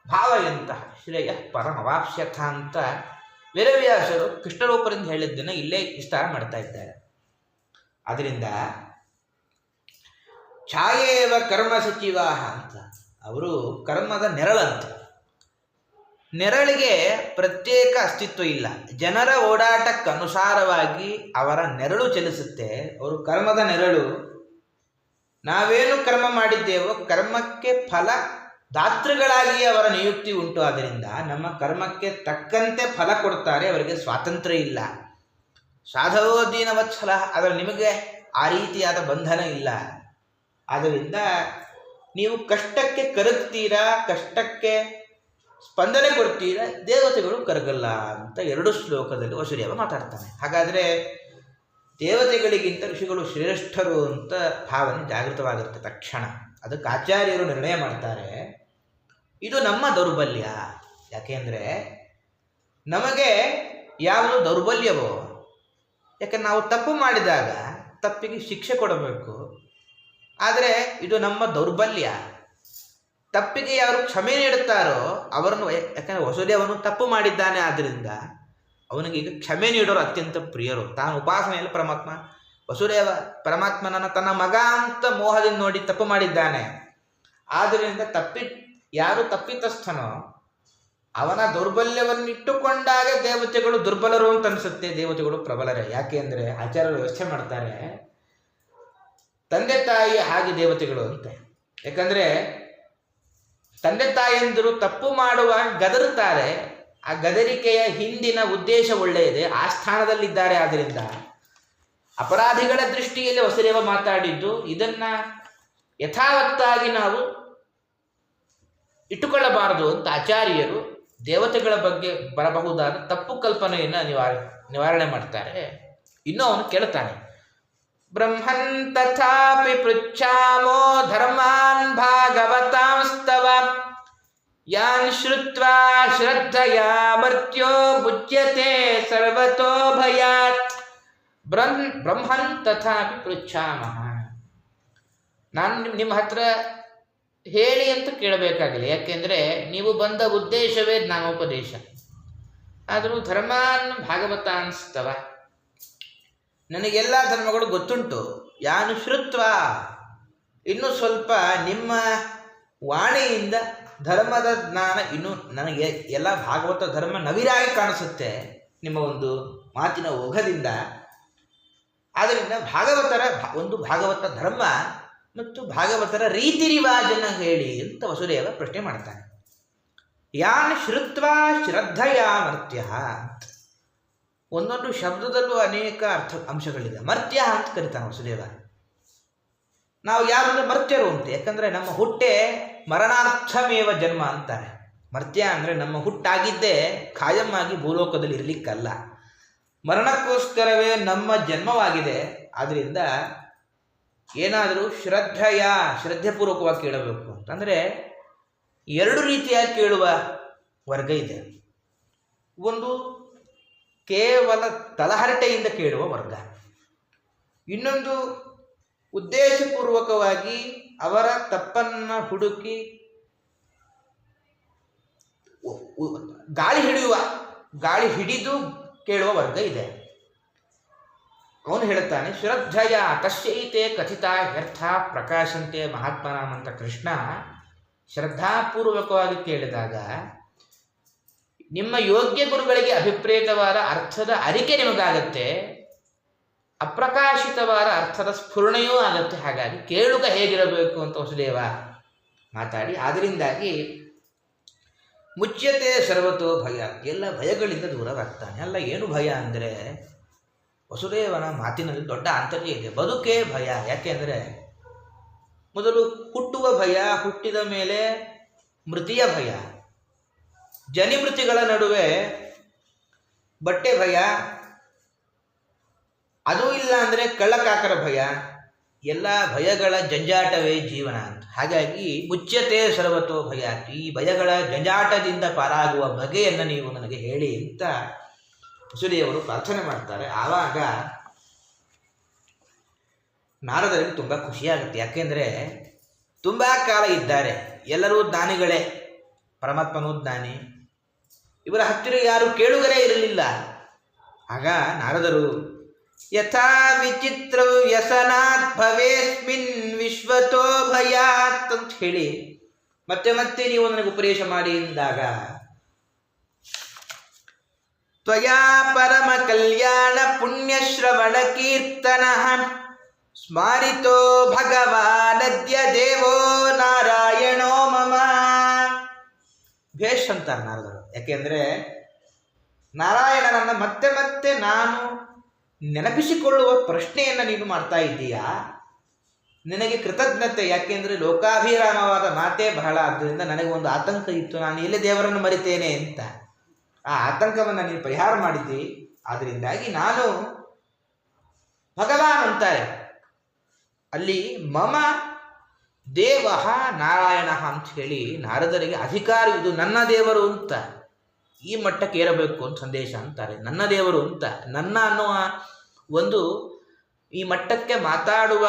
[SPEAKER 1] ಭಾವಯಂತಹ ಶ್ರೇಯ ಪರಮವಾಪ್ಸ್ಯಥ ಅಂತ ವೇದವ್ಯಾಸರು ಕೃಷ್ಣರೂಪರಿಂದ ಹೇಳಿದ್ದನ್ನು ಇಲ್ಲೇ ವಿಸ್ತಾರ ಮಾಡ್ತಾ ಇದ್ದಾರೆ. ಅದರಿಂದ ಛಾಯೇವ ಕರ್ಮ ಸಚಿವಾಹ ಅಂತ ಅವರು ಕರ್ಮದ ನೆರಳಂತೆ. ನೆರಳಿಗೆ ಪ್ರತ್ಯೇಕ ಅಸ್ತಿತ್ವ ಇಲ್ಲ. ಜನರ ಓಡಾಟಕ್ಕನುಸಾರವಾಗಿ ಅವರ ನೆರಳು ಚಲಿಸುತ್ತೆ. ಅವರು ಕರ್ಮದ ನೆರಳು. ನಾವೇನು ಕರ್ಮ ಮಾಡಿದ್ದೇವೋ ಕರ್ಮಕ್ಕೆ ಫಲ ದಾತೃಗಳಾಗಿ ಅವರ ನಿಯುಕ್ತಿ ಉಂಟು. ಆದ್ದರಿಂದ ನಮ್ಮ ಕರ್ಮಕ್ಕೆ ತಕ್ಕಂತೆ ಫಲ ಕೊಡ್ತಾರೆ. ಅವರಿಗೆ ಸ್ವಾತಂತ್ರ್ಯ ಇಲ್ಲ. ಸಾಧವೋ ದೀನವತ್ಸಲ. ಆದರೆ ನಿಮಗೆ ಆ ರೀತಿಯಾದ ಬಂಧನ ಇಲ್ಲ. ಆದ್ದರಿಂದ ನೀವು ಕಷ್ಟಕ್ಕೆ ಕರಗ್ತೀರಾ, ಕಷ್ಟಕ್ಕೆ ಸ್ಪಂದನೆ ಕೊಡ್ತೀರಾ, ದೇವತೆಗಳು ಕರಗಲ್ಲ ಅಂತ 2 ಶ್ಲೋಕದಲ್ಲಿ ವಸುದೇವ ಮಾತಾಡ್ತಾನೆ. ಹಾಗಾದರೆ ದೇವತೆಗಳಿಗಿಂತ ಋಷಿಗಳು ಶ್ರೇಷ್ಠರು ಅಂತ ಭಾವನೆ ಜಾಗೃತವಾಗಿರುತ್ತೆ ತಕ್ಷಣ. ಅದಕ್ಕೆ ಆಚಾರ್ಯರು ನಿರ್ಣಯ ಮಾಡ್ತಾರೆ, ಇದು ನಮ್ಮ ದೌರ್ಬಲ್ಯ. ಯಾಕೆಂದರೆ ನಮಗೆ ಯಾವುದು ದೌರ್ಬಲ್ಯವೋ, ಯಾಕೆ ನಾವು ತಪ್ಪು ಮಾಡಿದಾಗ ತಪ್ಪಿಗೆ ಶಿಕ್ಷೆ ಕೊಡಬೇಕು. ಆದರೆ ಇದು ನಮ್ಮ ದೌರ್ಬಲ್ಯ. ತಪ್ಪಿಗೆ ಯಾರು ಕ್ಷಮೆ ನೀಡುತ್ತಾರೋ ಅವರನ್ನು, ಯಾಕಂದರೆ ವಸುದೇವನು ತಪ್ಪು ಮಾಡಿದ್ದಾನೆ, ಆದ್ದರಿಂದ ಅವನಿಗೆ ಈಗ ಕ್ಷಮೆ ನೀಡೋರು ಅತ್ಯಂತ ಪ್ರಿಯರು. ತಾನು ಉಪಾಸನೆಯಲ್ಲಿ ವಸುದೇವ ಪರಮಾತ್ಮನನ್ನು ತನ್ನ ಮಗ ಅಂತ ಮೋಹದಿಂದ ನೋಡಿ ತಪ್ಪು ಮಾಡಿದ್ದಾನೆ. ಆದ್ದರಿಂದ ಯಾರು ತಪ್ಪಿತಸ್ಥನೋ ಅವನ ದೌರ್ಬಲ್ಯವನ್ನಿಟ್ಟುಕೊಂಡಾಗ ದೇವತೆಗಳು ದುರ್ಬಲರು ಅಂತ ಅನಿಸುತ್ತೆ, ದೇವತೆಗಳು ಪ್ರಬಲರೇ. ಯಾಕೆ ಅಂದರೆ ಆಚಾರ್ಯರು ವ್ಯವಸ್ಥೆ ಮಾಡ್ತಾರೆ, ತಂದೆ ತಾಯಿ ಹಾಗೆ ದೇವತೆಗಳು ಅಂತ. ಯಾಕಂದರೆ ತಂದೆ ತಾಯಿಯಂದರು ತಪ್ಪು ಮಾಡುವಾಗ ಗದರುತ್ತಾರೆ. ಆ ಗದರಿಕೆಯ ಹಿಂದಿನ ಉದ್ದೇಶ ಒಳ್ಳೆಯದೇ, ಆ ಸ್ಥಾನದಲ್ಲಿದ್ದಾರೆ. ಆದ್ದರಿಂದ ಅಪರಾಧಿಗಳ ದೃಷ್ಟಿಯಲ್ಲಿ ವಸುದೇವ ಮಾತಾಡಿದ್ದು ಇದನ್ನು ಯಥಾವತ್ತಾಗಿ ನಾವು ಇಟ್ಟುಕೊಳ್ಳಬಾರದು ಅಂತ ಆಚಾರ್ಯರು ದೇವತೆಗಳ ಬಗ್ಗೆ ಬರಬಹುದಾದ ತಪ್ಪು ಕಲ್ಪನೆಯನ್ನು ನಿವಾರಣೆ ಮಾಡ್ತಾರೆ. ಇನ್ನೂ ಅವನು ಕೇಳ್ತಾನೆ, ಬ್ರಹ್ಮನ್ ತಥಾಪಿ ಪೃಚ್ಛಾಮೋ ಧರ್ಮಾನ್ ಭಾಗವತಾಂಸ್ತವ ಯಾನ್ ಶ್ರುತ್ವಾ ಶ್ರದ್ಧಯಾ ಮರ್ತ್ಯೋ ಮುಚ್ಯತೆ ಸರ್ವತೋ ಭಯಾತ್. ಬ್ರಹ್ಮನ್ ತಥಾಪಿ ಪೃಚ್ಛಾಮಃ. ನಾನು ನಿಮ್ಮ ಹತ್ರ ಹೇಳಿ ಅಂತ ಕೇಳಬೇಕಾಗಿಲ್ಲ. ಯಾಕೆಂದರೆ ನೀವು ಬಂದ ಉದ್ದೇಶವೇ ಜ್ಞಾನೋಪದೇಶ. ಆದರೂ ಧರ್ಮಾನ್ ಭಾಗವತಾಂಸ್ತವ, ನನಗೆಲ್ಲ ಧರ್ಮಗಳು ಗೊತ್ತುಂಟು. ಯಾನು ಶ್ರುತ್ವ, ಇನ್ನೂ ಸ್ವಲ್ಪ ನಿಮ್ಮ ವಾಣಿಯಿಂದ ಧರ್ಮದ ಜ್ಞಾನ ಇನ್ನೂ ನನಗೆ ಎಲ್ಲ ಭಾಗವತ ಧರ್ಮ ನವಿರಾಗಿ ಕಾಣಿಸುತ್ತೆ ನಿಮ್ಮ ಒಂದು ಮಾತಿನ ಓಘದಿಂದ. ಆದ್ದರಿಂದ ಭಾಗವತರ ಭಾಗವತ ಧರ್ಮ ಮತ್ತು ಭಾಗವತರ ರೀತಿ ರಿವಾಜನ್ನು ಹೇಳಿ ಅಂತ ವಸುದೇವ ಪ್ರಶ್ನೆ ಮಾಡ್ತಾನೆ. ಯಾನ್ ಶ್ರುತ್ವಾ ಶ್ರದ್ಧೆಯ ಮರ್ತ್ಯ. ಒಂದೊಂದು ಶಬ್ದದಲ್ಲೂ ಅನೇಕ ಅಂಶಗಳಿದೆ. ಮರ್ತ್ಯ ಅಂತ ಕರೀತಾನೆ ವಸುದೇವ. ನಾವು ಯಾರಂದ್ರೆ ಮರ್ತ್ಯರು ಅಂತ, ಯಾಕಂದರೆ ನಮ್ಮ ಹುಟ್ಟೆ ಮರಣಾರ್ಥಮೇವ ಜನ್ಮ ಅಂತಾರೆ. ಮರ್ತ್ಯ ಅಂದರೆ ನಮ್ಮ ಹುಟ್ಟಾಗಿದ್ದೇ ಖಾಯಂ ಆಗಿ ಭೂಲೋಕದಲ್ಲಿ ಇರಲಿಕ್ಕಲ್ಲ, ಮರಣಕ್ಕೋಸ್ಕರವೇ ನಮ್ಮ ಜನ್ಮವಾಗಿದೆ. ಆದ್ದರಿಂದ ಏನಾದರೂ ಶ್ರದ್ಧೆಪೂರ್ವಕವಾಗಿ ಕೇಳಬೇಕು ಅಂತಂದರೆ ಎರಡು ರೀತಿಯಾಗಿ ಕೇಳುವ ವರ್ಗ ಇದೆ. ಒಂದು ಕೇವಲ ತಲಹರಟೆಯಿಂದ ಕೇಳುವ ವರ್ಗ, ಇನ್ನೊಂದು ಉದ್ದೇಶಪೂರ್ವಕವಾಗಿ ಅವರ ತಪ್ಪನ್ನು ಹುಡುಕಿ ಗಾಳಿ ಹಿಡಿದು ಕೇಳುವ ವರ್ಗ ಇದೆ. ಅವನು ಹೇಳುತ್ತಾನೆ, ಶ್ರದ್ಧೆಯ ತಸ್ಯೈತೆ ಕಥಿತ ವ್ಯರ್ಥ ಪ್ರಕಾಶಂತೆ ಮಹಾತ್ಮನಾಮ್ ಅಂತ ಕೃಷ್ಣ ಶ್ರದ್ಧಾಪೂರ್ವಕವಾಗಿ ಕೇಳಿದಾಗ ನಿಮ್ಮ ಯೋಗ್ಯ ಗುರುಗಳಿಗೆ ಅಭಿಪ್ರೇತವಾದ ಅರ್ಥದ ಅರಿಕೆ ನಿಮಗಾಗತ್ತೆ, ಅಪ್ರಕಾಶಿತವಾದ ಅರ್ಥದ ಸ್ಫುರಣೆಯೂ ಆಗುತ್ತೆ. ಹಾಗಾಗಿ ಕೇಳುಗ ಹೇಗಿರಬೇಕು ಅಂತ ವಸುದೇವ ಮಾತಾಡಿ, ಆದ್ದರಿಂದಾಗಿ ಮುಚ್ಯತೆ ಸರ್ವತೋ ಭಯ, ಎಲ್ಲ ಭಯಗಳಿಂದ ದೂರವಾಗ್ತಾನೆ. ಅಲ್ಲ, ಏನು ಭಯ ಅಂದರೆ ವಸುದೇವನ ಮಾತಿನಲ್ಲಿ ದೊಡ್ಡ ಆಂತರ್ಯ ಇದೆ. ಬದುಕೇ ಭಯ. ಯಾಕೆಂದರೆ ಮೊದಲು ಹುಟ್ಟುವ ಭಯ, ಹುಟ್ಟಿದ ಮೇಲೆ ಮೃತಿಯ ಭಯ, ಜನಿಮೃತಿಗಳ ನಡುವೆ ಬಟ್ಟೆ ಭಯ, ಅದೂ ಇಲ್ಲ ಅಂದರೆ ಕಳ್ಳಕಾಕರ ಭಯ, ಎಲ್ಲ ಭಯಗಳ ಜಂಜಾಟವೇ ಜೀವನ ಅಂತ. ಹಾಗಾಗಿ ಮುಚ್ಯತೆ ಸರ್ವತೋ ಭಯ, ಈ ಭಯಗಳ ಜಂಜಾಟದಿಂದ ಪಾರಾಗುವ ಬಗೆಯನ್ನು ನೀವು ನನಗೆ ಹೇಳಿ ಅಂತ ವಸುದೇವರು ಪ್ರಾರ್ಥನೆ ಮಾಡ್ತಾರೆ. ಆವಾಗ ನಾರದರಿಗೆ ತುಂಬ ಖುಷಿಯಾಗುತ್ತೆ. ಯಾಕೆಂದರೆ ತುಂಬ ಕಾಲ ಇದ್ದಾರೆ, ಎಲ್ಲರೂ ಜ್ಞಾನಿಗಳೇ, ಪರಮಾತ್ಮನೂ ಜ್ಞಾನಿ, ಇವರ ಹತ್ತಿರ ಯಾರು ಕೇಳುಗರೇ ಇರಲಿಲ್ಲ. ಆಗ ನಾರದರು ಯಥಾ ವಿಚಿತ್ರ ವ್ಯಸನಾತ್ ಭವೇಸ್ಮಿನ್ ವಿಶ್ವತೋ ಭಯಾತ್ ಅಂತ ಹೇಳಿ ಮತ್ತೆ ಮತ್ತೆ ನೀವು ನನಗೆ ಉಪದೇಶ ಮಾಡಿ ಎಂದಾಗ, ತ್ವಯಾ ಪರಮ ಕಲ್ಯಾಣ ಪುಣ್ಯಶ್ರವಣ ಕೀರ್ತನ ಸ್ಮಾರಿತೋ ಭಗವಾನದ್ಯ ದೇವೋ ನಾರಾಯಣೋ ಮಮ. ಭೇಷ್ ಅಂತಾರೆ ನಾರದರು. ಯಾಕೆಂದರೆ ನಾರಾಯಣನನ್ನು ಮತ್ತೆ ಮತ್ತೆ ನಾನು ನೆನಪಿಸಿಕೊಳ್ಳುವ ಪ್ರಶ್ನೆಯನ್ನು ನೀನು ಮಾಡ್ತಾ ಇದ್ದೀಯಾ, ನಿನಗೆ ಕೃತಜ್ಞತೆ. ಯಾಕೆಂದರೆ ಲೋಕಾಭಿರಾಮವಾದ ಮಾತೇ ಬಹಳ, ಆದ್ದರಿಂದ ನನಗೆ ಒಂದು ಆತಂಕ ಇತ್ತು, ನಾನು ಎಲ್ಲಿ ದೇವರನ್ನು ಮರಿತೇನೆ ಅಂತ. ಆ ಆತಂಕವನ್ನು ನೀನು ಪರಿಹಾರ ಮಾಡಿದ್ದಿ, ಆದ್ದರಿಂದಾಗಿ ನಾನು ಭಗವಾನ್ ಅಂತಾರೆ. ಅಲ್ಲಿ ಮಮ ದೇವ ನಾರಾಯಣ ಅಂತ ಹೇಳಿ ನಾರದರಿಗೆ ಅಧಿಕಾರ, ಇದು ನನ್ನ ದೇವರು ಅಂತ ಈ ಮಟ್ಟಕ್ಕೆ ಏರಬೇಕು ಅಂತ ಸಂದೇಶ ಅಂತಾರೆ. ನನ್ನ ದೇವರು ಅಂತ, ನನ್ನ ಅನ್ನುವ ಒಂದು ಈ ಮಟ್ಟಕ್ಕೆ ಮಾತಾಡುವ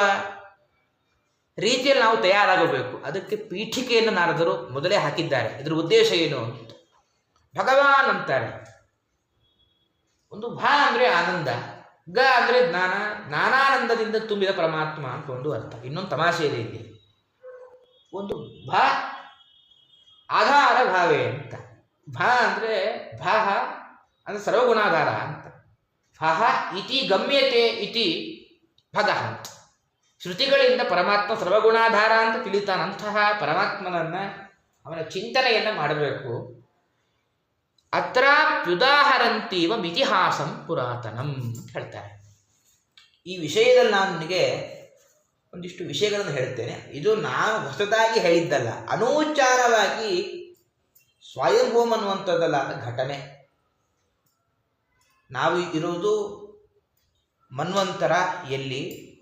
[SPEAKER 1] ರೀತಿಯಲ್ಲಿ ನಾವು ತಯಾರಾಗಬೇಕು. ಅದಕ್ಕೆ ಪೀಠಿಕೆಯನ್ನು ನಾರದರು ಮೊದಲೇ ಹಾಕಿದ್ದಾರೆ. ಇದರ ಉದ್ದೇಶ ಏನು ಅಂತ. ಭಗವಾನ್ ಅಂತಾರೆ. ಒಂದು ಭ ಅಂದರೆ ಆನಂದ, ಗ ಅಂದರೆ ಜ್ಞಾನ, ಜ್ಞಾನಾನಂದದಿಂದ ತುಂಬಿದ ಪರಮಾತ್ಮ ಅಂತ ಒಂದು ಅರ್ಥ. ಇನ್ನೊಂದು ತಮಾಷೆ ಇದೆ ಇಲ್ಲಿ. ಒಂದು ಭ ಆಧಾರ ಭಾವೇ ಅಂತ. ಭ ಅಂದರೆ ಭಾಹ ಅಂದರೆ ಸರ್ವಗುಣಾಧಾರ ಅಂತ. ಭಹ ಇತಿ ಗಮ್ಯತೆ ಇತಿ ಭಗಃ ಅಂತ. ಶ್ರುತಿಗಳಿಂದ ಪರಮಾತ್ಮ ಸರ್ವಗುಣಾಧಾರ ಅಂತ ತಿಳಿತಾನಂತಹ ಪರಮಾತ್ಮನನ್ನು, ಅವನ ಚಿಂತನೆಯನ್ನು ಮಾಡಬೇಕು. ಅತ್ರಾಪ್ಯುದಾಹರಂತೀವ ಮಿತಿಹಾಸಂ ಪುರಾತನಂ ಅಂತ ಹೇಳ್ತಾರೆ. ಈ ವಿಷಯದಲ್ಲಿ ನಾನು ನಿನಗೆ ಒಂದಿಷ್ಟು ವಿಷಯಗಳನ್ನು ಹೇಳ್ತೇನೆ. ಇದು ನಾನು ಹೊಸದಾಗಿ ಹೇಳಿದ್ದಲ್ಲ, ಅನೂಚಾರವಾಗಿ ಸ್ವಯಂಭೂಮ್ ಅನ್ನುವಂಥದ್ದಲ್ಲಾದ ಘಟನೆ. ನಾವು ಇರುವುದು ಮನ್ವಂತರ, ಎಲ್ಲಿ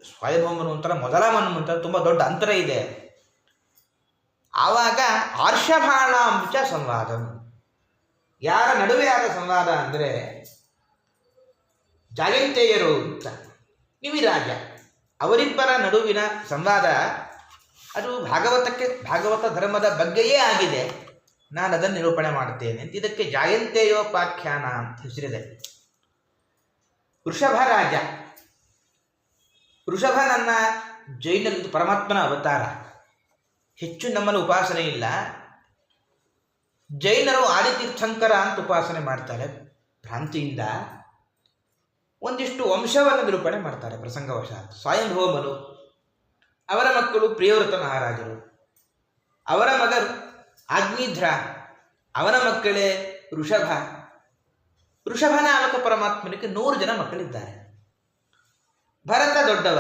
[SPEAKER 1] ಸ್ವಯಂಭೂಮ್ ಮನ್ವಂತರ ಮೊದಲ ಮನ್ವಂತರ, ತುಂಬ ದೊಡ್ಡ ಅಂತರ ಇದೆ. ಆವಾಗ ಆರ್ಷಭಾಣಾಂಚ ಸಂವಾದ, ಯಾರ ನಡುವೆ ಆದ ಸಂವಾದ ಅಂದರೆ ಜಾಯಂತೆಯರು ಅಂತ ನಿವಿರಾಜ, ಅವರಿಬ್ಬರ ನಡುವಿನ ಸಂವಾದ. ಅದು ಭಾಗವತ ಧರ್ಮದ ಬಗ್ಗೆಯೇ ಆಗಿದೆ. ನಾನು ಅದನ್ನು ನಿರೂಪಣೆ ಮಾಡುತ್ತೇನೆ ಅಂತ. ಇದಕ್ಕೆ ಜಾಯಂತೆಯೋಪಾಖ್ಯಾನ ಅಂತ ಹೆಸರಿದೆ. ವೃಷಭ ನನ್ನ ಜೈನರಿದ್ದು ಪರಮಾತ್ಮನ ಅವತಾರ. ಹೆಚ್ಚು ನಮ್ಮಲ್ಲಿ ಉಪಾಸನೆ ಇಲ್ಲ. ಜೈನರು ಆದಿತೀರ್ಥಂಕರ ಅಂತ ಉಪಾಸನೆ ಮಾಡ್ತಾರೆ. ಭ್ರಾಂತಿಯಿಂದ ಒಂದಿಷ್ಟು ವಂಶವನ್ನು ನಿರೂಪಣೆ ಮಾಡ್ತಾರೆ ಪ್ರಸಂಗವಶಾತ್. ಸ್ವಯಂಭೂಮನು ಅವರ ಮಕ್ಕಳು ಪ್ರಿಯವೃತ ಮಹಾರಾಜರು, ಅವರ ಮಗ ಆಗ್ನಿಧ್ರ, ಅವನ ಮಕ್ಕಳೇ ಋಷಭ. ಋಷಭ ನಾಮಕ ಪರಮಾತ್ಮನಿಗೆ 100 ಜನ ಮಕ್ಕಳಿದ್ದಾರೆ. ಭರತ ದೊಡ್ಡವ,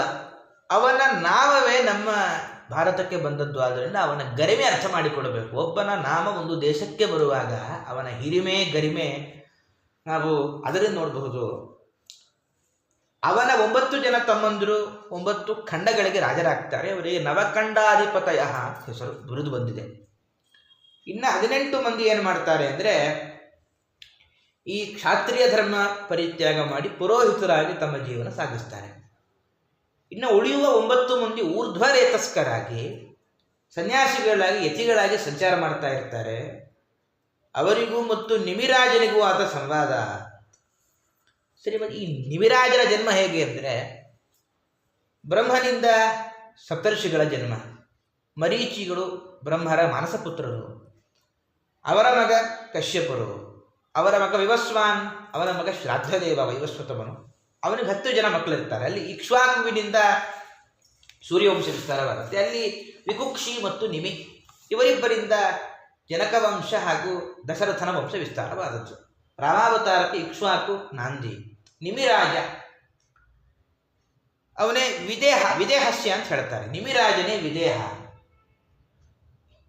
[SPEAKER 1] ಅವನ ನಾಮವೇ ನಮ್ಮ ಭಾರತಕ್ಕೆ ಬಂದದ್ದು. ಆದ್ದರಿಂದ ಅವನ ಗರಿಮೆ ಅರ್ಥ ಮಾಡಿಕೊಡಬೇಕು. ಒಬ್ಬನ ನಾಮ ಒಂದು ದೇಶಕ್ಕೆ ಬರುವಾಗ ಅವನ ಹಿರಿಮೆ ಗರಿಮೆ ನಾವು ಅದರಲ್ಲಿ ನೋಡಬಹುದು. ಅವನ 9 ಜನ ತಮ್ಮಂದರು 9 ಖಂಡಗಳಿಗೆ ರಾಜರಾಗ್ತಾರೆ. ಅವರಿಗೆ ನವಖಂಡಾಧಿಪತಯ ಹೆಸರು ಬಿರುದು ಬಂದಿದೆ. ಇನ್ನು 18 ಮಂದಿ ಏನು ಮಾಡ್ತಾರೆ ಅಂದರೆ ಈ ಕ್ಷಾತ್ರಿಯ ಧರ್ಮ ಪರಿತ್ಯಾಗ ಮಾಡಿ ಪುರೋಹಿತರಾಗಿ ತಮ್ಮ ಜೀವನ ಸಾಗಿಸ್ತಾರೆ. ಇನ್ನು ಉಳಿಯುವ 9 ಮಂದಿ ಊರ್ಧ್ವರೇತಸ್ಕರಾಗಿ ಸನ್ಯಾಸಿಗಳಾಗಿ ಯತಿಗಳಾಗಿ ಸಂಚಾರ ಮಾಡ್ತಾ ಇರ್ತಾರೆ. ಅವರಿಗೂ ಮತ್ತು ನಿಮಿರಾಜನಿಗೂ ಆದ ಸಂವಾದ. ಸರಿ, ಈ ನಿಮಿರಾಜನ ಜನ್ಮ ಹೇಗೆ ಅಂದರೆ ಬ್ರಹ್ಮನಿಂದ ಸಪ್ತರ್ಷಿಗಳ ಜನ್ಮ. ಮರೀಚಿಗಳು ಬ್ರಹ್ಮರ ಮಾನಸಪುತ್ರರು, ಅವರ ಮಗ ಕಶ್ಯಪರು, ಅವರ ಮಗ ವಿವಸ್ವಾನ್, ಅವನ ಮಗ ಶ್ರಾದ್ದದೇವ ವೈವಸ್ವತಮನು. ಅವನಿಗೆ 10 ಜನ ಮಕ್ಕಳಿರ್ತಾರೆ. ಅಲ್ಲಿ ಇಕ್ಷ್ವಾಕುವಿನಿಂದ ಸೂರ್ಯವಂಶ ವಿಸ್ತಾರವಾಗುತ್ತೆ. ಅಲ್ಲಿ ವಿಕುಕ್ಷಿ ಮತ್ತು ನಿಮಿ ಇವರಿಬ್ಬರಿಂದ ಜನಕ ವಂಶ ಹಾಗೂ ದಶರಥನ ವಂಶ ವಿಸ್ತಾರವಾದದ್ದು. ರಾಮಾವತಾರಕ್ಕೆ ಇಕ್ಷ್ವಾಕು ನಾಂದಿ, ನಿಮಿರಾಜ ಅವನೇ ವಿದೇಹಸ್ಯ ಅಂತ ಹೇಳ್ತಾರೆ. ನಿಮಿರಾಜನೇ ವಿದೇಹ.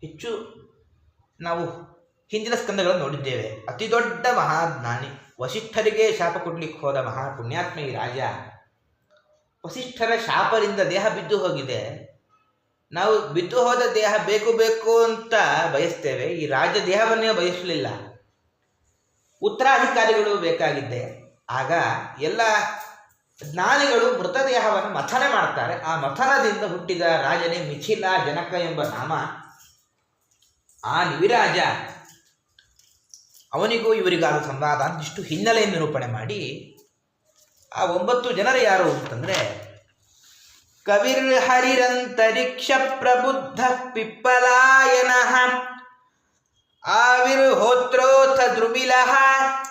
[SPEAKER 1] ಹೆಚ್ಚು ನಾವು ಹಿಂದಿನ ಸ್ಕಂದಗಳನ್ನು ನೋಡಿದ್ದೇವೆ. ಅತಿ ದೊಡ್ಡ ಮಹಾಜ್ಞಾನಿ, ವಸಿಷ್ಠರಿಗೆ ಶಾಪ ಕೊಡ್ಲಿಕ್ಕೆ ಹೋದ ಮಹಾಪುಣ್ಯಾತ್ಮ ಈ ರಾಜ. ವಸಿಷ್ಠರ ಶಾಪದಿಂದ ದೇಹ ಬಿದ್ದು ಹೋಗಿದೆ. ನಾವು ಬಿದ್ದು ಹೋದ ದೇಹ ಬೇಕು ಬೇಕು ಅಂತ ಬಯಸ್ತೇವೆ. ಈ ರಾಜ ದೇಹವನ್ನೇ ಬಯಸಲಿಲ್ಲ, ಉತ್ತರಾಧಿಕಾರಿಗಳು ಬೇಕಾಗಿದ್ದೆ. ಆಗ ಎಲ್ಲ ಜ್ಞಾನಿಗಳು ಮೃತದೇಹವನ್ನು ಮಥನ ಮಾಡ್ತಾರೆ. ಆ ಮಥನದಿಂದ ಹುಟ್ಟಿದ ರಾಜನೇ ಮಿಥಿಲ ಜನಕ ಎಂಬ ನಾಮ. ಆ ನಿವಿರಾಜ ಅವನಿಗೂ ಇವರಿಗಾದ ಸಂವಾದ ಅಂತಿಷ್ಟು ಹಿನ್ನೆಲೆಯನ್ನು ನಿರೂಪಣೆ ಮಾಡಿ ಆ 9 ಜನರು ಯಾರು ಅಂತಂದರೆ ಕವಿರ್ಹರಿರಂತರಿಕ್ಷ ಪ್ರಬುದ್ಧ ಪಿಪ್ಪಲಾಯನ ಆವಿರ್ಹೋತ್ರೋಥ ದ್ರುಮಿಲ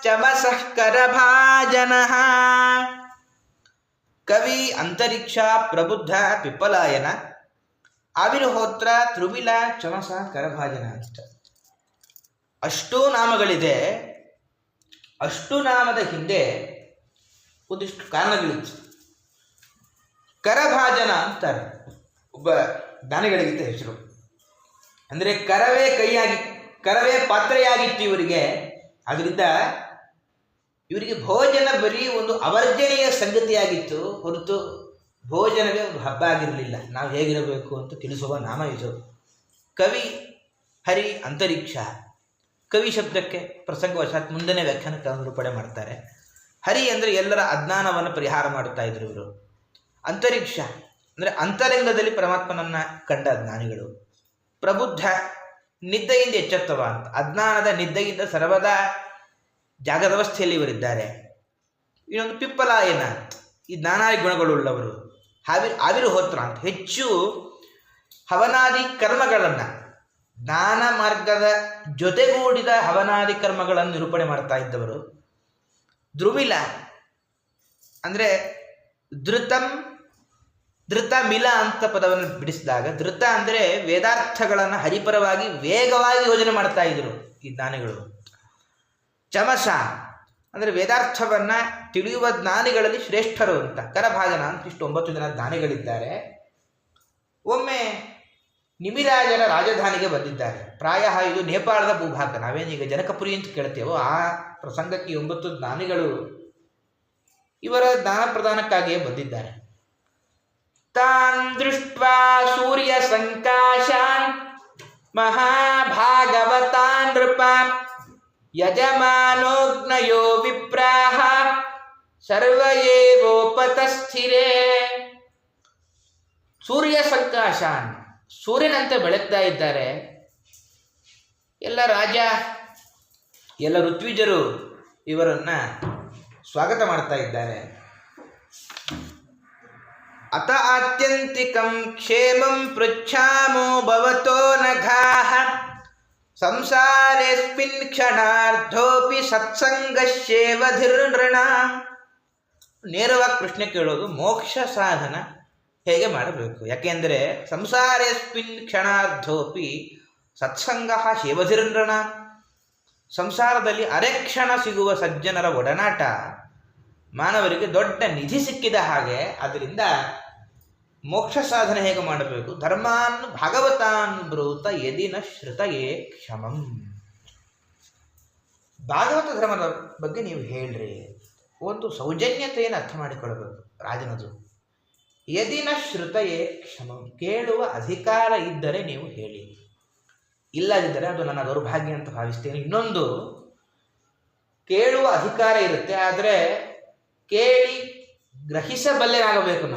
[SPEAKER 1] ಚಮಸಃ ಕರಭಾಜನ. ಕವಿ, ಅಂತರಿಕ್ಷ, ಪ್ರಬುದ್ಧ, ಪಿಪ್ಪಲಾಯನ, ಆವಿರ್ಹೋತ್ರ, ದ್ರುಮಿಲ, ಚಮಸ, ಕರಭಾಜನ ಅಂತ ಅಷ್ಟೂ ನಾಮಗಳಿದೆ. ಅಷ್ಟು ನಾಮದ ಹಿಂದೆ ಒಂದಿಷ್ಟು ಕಾರಣಗಳಿತ್ತು. ಕರಭಾಜನ ಅಂತಾರೆ ಒಬ್ಬ ದಾನಿಗಳಿಗಿದ್ದ ಹೆಸರು. ಅಂದರೆ ಕರವೇ ಪಾತ್ರೆಯಾಗಿತ್ತು ಇವರಿಗೆ. ಅದರಿಂದ ಇವರಿಗೆ ಭೋಜನ ಬರೀ ಒಂದು ಅವರ್ಜನೆಯ ಸಂಗತಿಯಾಗಿತ್ತು ಹೊರತು ಭೋಜನವೇ ಒಂದು ಹಬ್ಬ ಆಗಿರಲಿಲ್ಲ. ನಾವು ಹೇಗಿರಬೇಕು ಅಂತ ತಿಳಿಸುವ ನಾಮ ಇದು. ಕವಿ, ಹರಿ, ಅಂತರಿಕ್ಷ. ಕವಿ ಶಬ್ದಕ್ಕೆ ಪ್ರಸಂಗವಶಾತ್ ಮುಂದನೇ ವ್ಯಾಖ್ಯಾನಕ್ಕೆ ನಿರೂಪಣೆ ಮಾಡ್ತಾರೆ. ಹರಿ ಅಂದರೆ ಎಲ್ಲರ ಅಜ್ಞಾನವನ್ನು ಪರಿಹಾರ ಮಾಡುತ್ತಾ ಇದ್ರು ಇವರು. ಅಂತರಿಕ್ಷ ಅಂದರೆ ಅಂತರಂಗದಲ್ಲಿ ಪರಮಾತ್ಮನನ್ನು ಕಂಡ ಜ್ಞಾನಿಗಳು. ಪ್ರಬುದ್ಧ, ನಿದ್ದೆಯಿಂದ ಎಚ್ಚೆತ್ತವ ಅಂತ. ಅಜ್ಞಾನದ ನಿದ್ದೆಯಿಂದ ಸರ್ವದಾ ಜಾಗದವಸ್ಥೆಯಲ್ಲಿ ಇವರಿದ್ದಾರೆ. ಇನ್ನೊಂದು ಪಿಪ್ಪಲಾಯನ, ಈ ಜ್ಞಾನಾದಿ ಗುಣಗಳುಳ್ಳವರು. ಆವಿರ್ಹೋತ್ರ ಅಂತ ಹೆಚ್ಚು ಹವನಾದಿ ಕರ್ಮಗಳನ್ನು, ಜ್ಞಾನ ಮಾರ್ಗದ ಜೊತೆಗೂಡಿದ ಹವನಾದಿ ಕರ್ಮಗಳನ್ನು ನಿರೂಪಣೆ ಮಾಡ್ತಾ ಇದ್ದವರು. ದ್ರುಮಿಲ ಅಂದರೆ ಧೃತ ಮಿಲ ಅಂತ ಪದವನ್ನು ಬಿಡಿಸಿದಾಗ, ಧೃತ ಅಂದರೆ ವೇದಾರ್ಥಗಳನ್ನು ಹರಿಪರವಾಗಿ ವೇಗವಾಗಿ ಯೋಜನೆ ಮಾಡ್ತಾ ಇದ್ರು ಈ ಜ್ಞಾನಿಗಳು. ಚಮಸ ಅಂದರೆ ವೇದಾರ್ಥವನ್ನು ತಿಳಿಯುವ ಜ್ಞಾನಿಗಳಲ್ಲಿ ಶ್ರೇಷ್ಠರು ಅಂತ. ಕರಭಾಜನ ಅಂತ ಇಷ್ಟು 9 ಜನ ಜ್ಞಾನಿಗಳಿದ್ದಾರೆ. ಒಮ್ಮೆ ನಿಮಿರಾಜರ ರಾಜಧಾನಿಗೆ ಬಂದಿದ್ದಾರೆ. ಪ್ರಾಯ ಇದು ನೇಪಾಳದ ಭೂಭಾಗ. ನಾವೇನೀಗ ಜನಕಪುರಿ ಅಂತ ಕೇಳ್ತೇವೋ ಆ ಪ್ರಸಂಗಕ್ಕೆ 9 ಜ್ಞಾನಿಗಳು ಇವರ ಜ್ಞಾನ ಪ್ರದಾನಕ್ಕಾಗಿಯೇ ಬಂದಿದ್ದಾರೆ. ತಾನ್ ದೃಷ್ಟ್ವಾ ಸೂರ್ಯ ಸಂಕಾಶಾನ್ ಮಹಾಭಾಗವತಾನ್ ನೃಪ ಯಜಮಾನೋಗ್ನಯೋ ವಿಪ್ರಾಹ ಸರ್ವಯೇವೋಪತಸ್ಥಿರೇ. ಸೂರ್ಯ ಸಂಕಾಶಾನ್, ಸೂರ್ಯನಂತೆ ಬೆಳಗ್ತಾ ಇದ್ದಾರೆ. ಎಲ್ಲ ರಾಜ, ಎಲ್ಲ ಋತ್ವಿಜರು ಇವರನ್ನು ಸ್ವಾಗತ ಮಾಡ್ತಾ ಇದ್ದಾರೆ. ಅತ ಆತ್ಯಂತಿಕಂ ಕ್ಷೇಮಂ ಪೃಚ್ಛಾಮೋ ಭವತೋ ನಘಾಃ ಸಂಸಾರೇಸ್ಮಿನ್ ಕ್ಷಣಾರ್ಧೋಪಿ ಸತ್ಸಂಗಶ್ಯೇವ ಧಿರ್ನೃಣ. ನೇರವಾಗಿ ಪ್ರಶ್ನೆ ಕೇಳೋದು. ಮೋಕ್ಷ ಸಾಧನ ಹೇಗೆ ಮಾಡಬೇಕು? ಯಾಕೆಂದರೆ ಸಂಸಾರೇಸ್ಮಿನ್ ಕ್ಷಣಾರ್ಧೋಪಿ ಸತ್ಸಂಗ ಶಿವಧಿರ್ನೃಣ. ಸಂಸಾರದಲ್ಲಿ ಅರೆಕ್ಷಣ ಸಿಗುವ ಸಜ್ಜನರ ಒಡನಾಟ ಮಾನವರಿಗೆ ದೊಡ್ಡ ನಿಧಿ ಸಿಕ್ಕಿದ ಹಾಗೆ. ಅದರಿಂದ ಮೋಕ್ಷ ಸಾಧನೆ ಹೇಗೆ ಮಾಡಬೇಕು? ಧರ್ಮಾನ್ ಭಾಗವತಾನ್ ಬ್ರೂತ ಯದಿನ ಶ್ರುತಯೇ ಕ್ಷಮಂ. ಭಾಗವತ ಧರ್ಮದ ಬಗ್ಗೆ ನೀವು ಹೇಳ್ರಿ. ಒಂದು ಸೌಜನ್ಯತೆಯನ್ನು ಅರ್ಥ ಮಾಡಿಕೊಳ್ಳಬೇಕು ರಾಜನದು. ಯದಿನ ಶ್ರುತಯೇ ಕ್ಷಮಂ, ಕೇಳುವ ಅಧಿಕಾರ ಇದ್ದರೆ ನೀವು ಹೇಳಿ, ಇಲ್ಲದಿದ್ದರೆ ಅದು ನನ್ನ ದೌರ್ಭಾಗ್ಯ ಅಂತ ಭಾವಿಸ್ತೇನೆ. ಇನ್ನೊಂದು, ಕೇಳುವ ಅಧಿಕಾರ ಇರುತ್ತೆ, ಆದರೆ ಕೇಳಿ ಗ್ರಹಿಸಬಲ್ಲೆನಾಗಬೇಕು.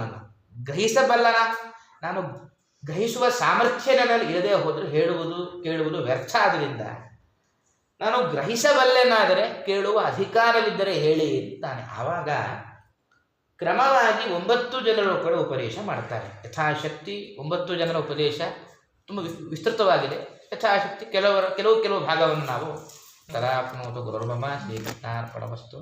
[SPEAKER 1] ನಾನು ಗ್ರಹಿಸುವ ಸಾಮರ್ಥ್ಯ ನನ್ನಲ್ಲಿ ಇರದೇ ಹೋದರೆ ಹೇಳುವುದು ಕೇಳುವುದು ವ್ಯರ್ಥ. ಆದ್ದರಿಂದ ನಾನು ಗ್ರಹಿಸಬಲ್ಲೆನಾದರೆ ಕೇಳುವ ಅಧಿಕಾರವಿದ್ದರೆ ಹೇಳಿ ಅಂತಾನೆ. ಆವಾಗ ಕ್ರಮವಾಗಿ 9 ಜನರು ಕೂಡ ಉಪದೇಶ ಮಾಡ್ತಾರೆ. ಯಥಾಶಕ್ತಿ 9 ಜನರ ಉಪದೇಶ ತುಂಬ ವಿಸ್ತೃತವಾಗಿದೆ. ಯಥಾಶಕ್ತಿ ಕೆಲವು ಭಾಗವನ್ನು ನಾವು ತದಾಪ್ನೋತು ಗುರುರ್ಮಮ ಶ್ರೀಕೃಷ್ಣಾರ್ಪಣಮಸ್ತು.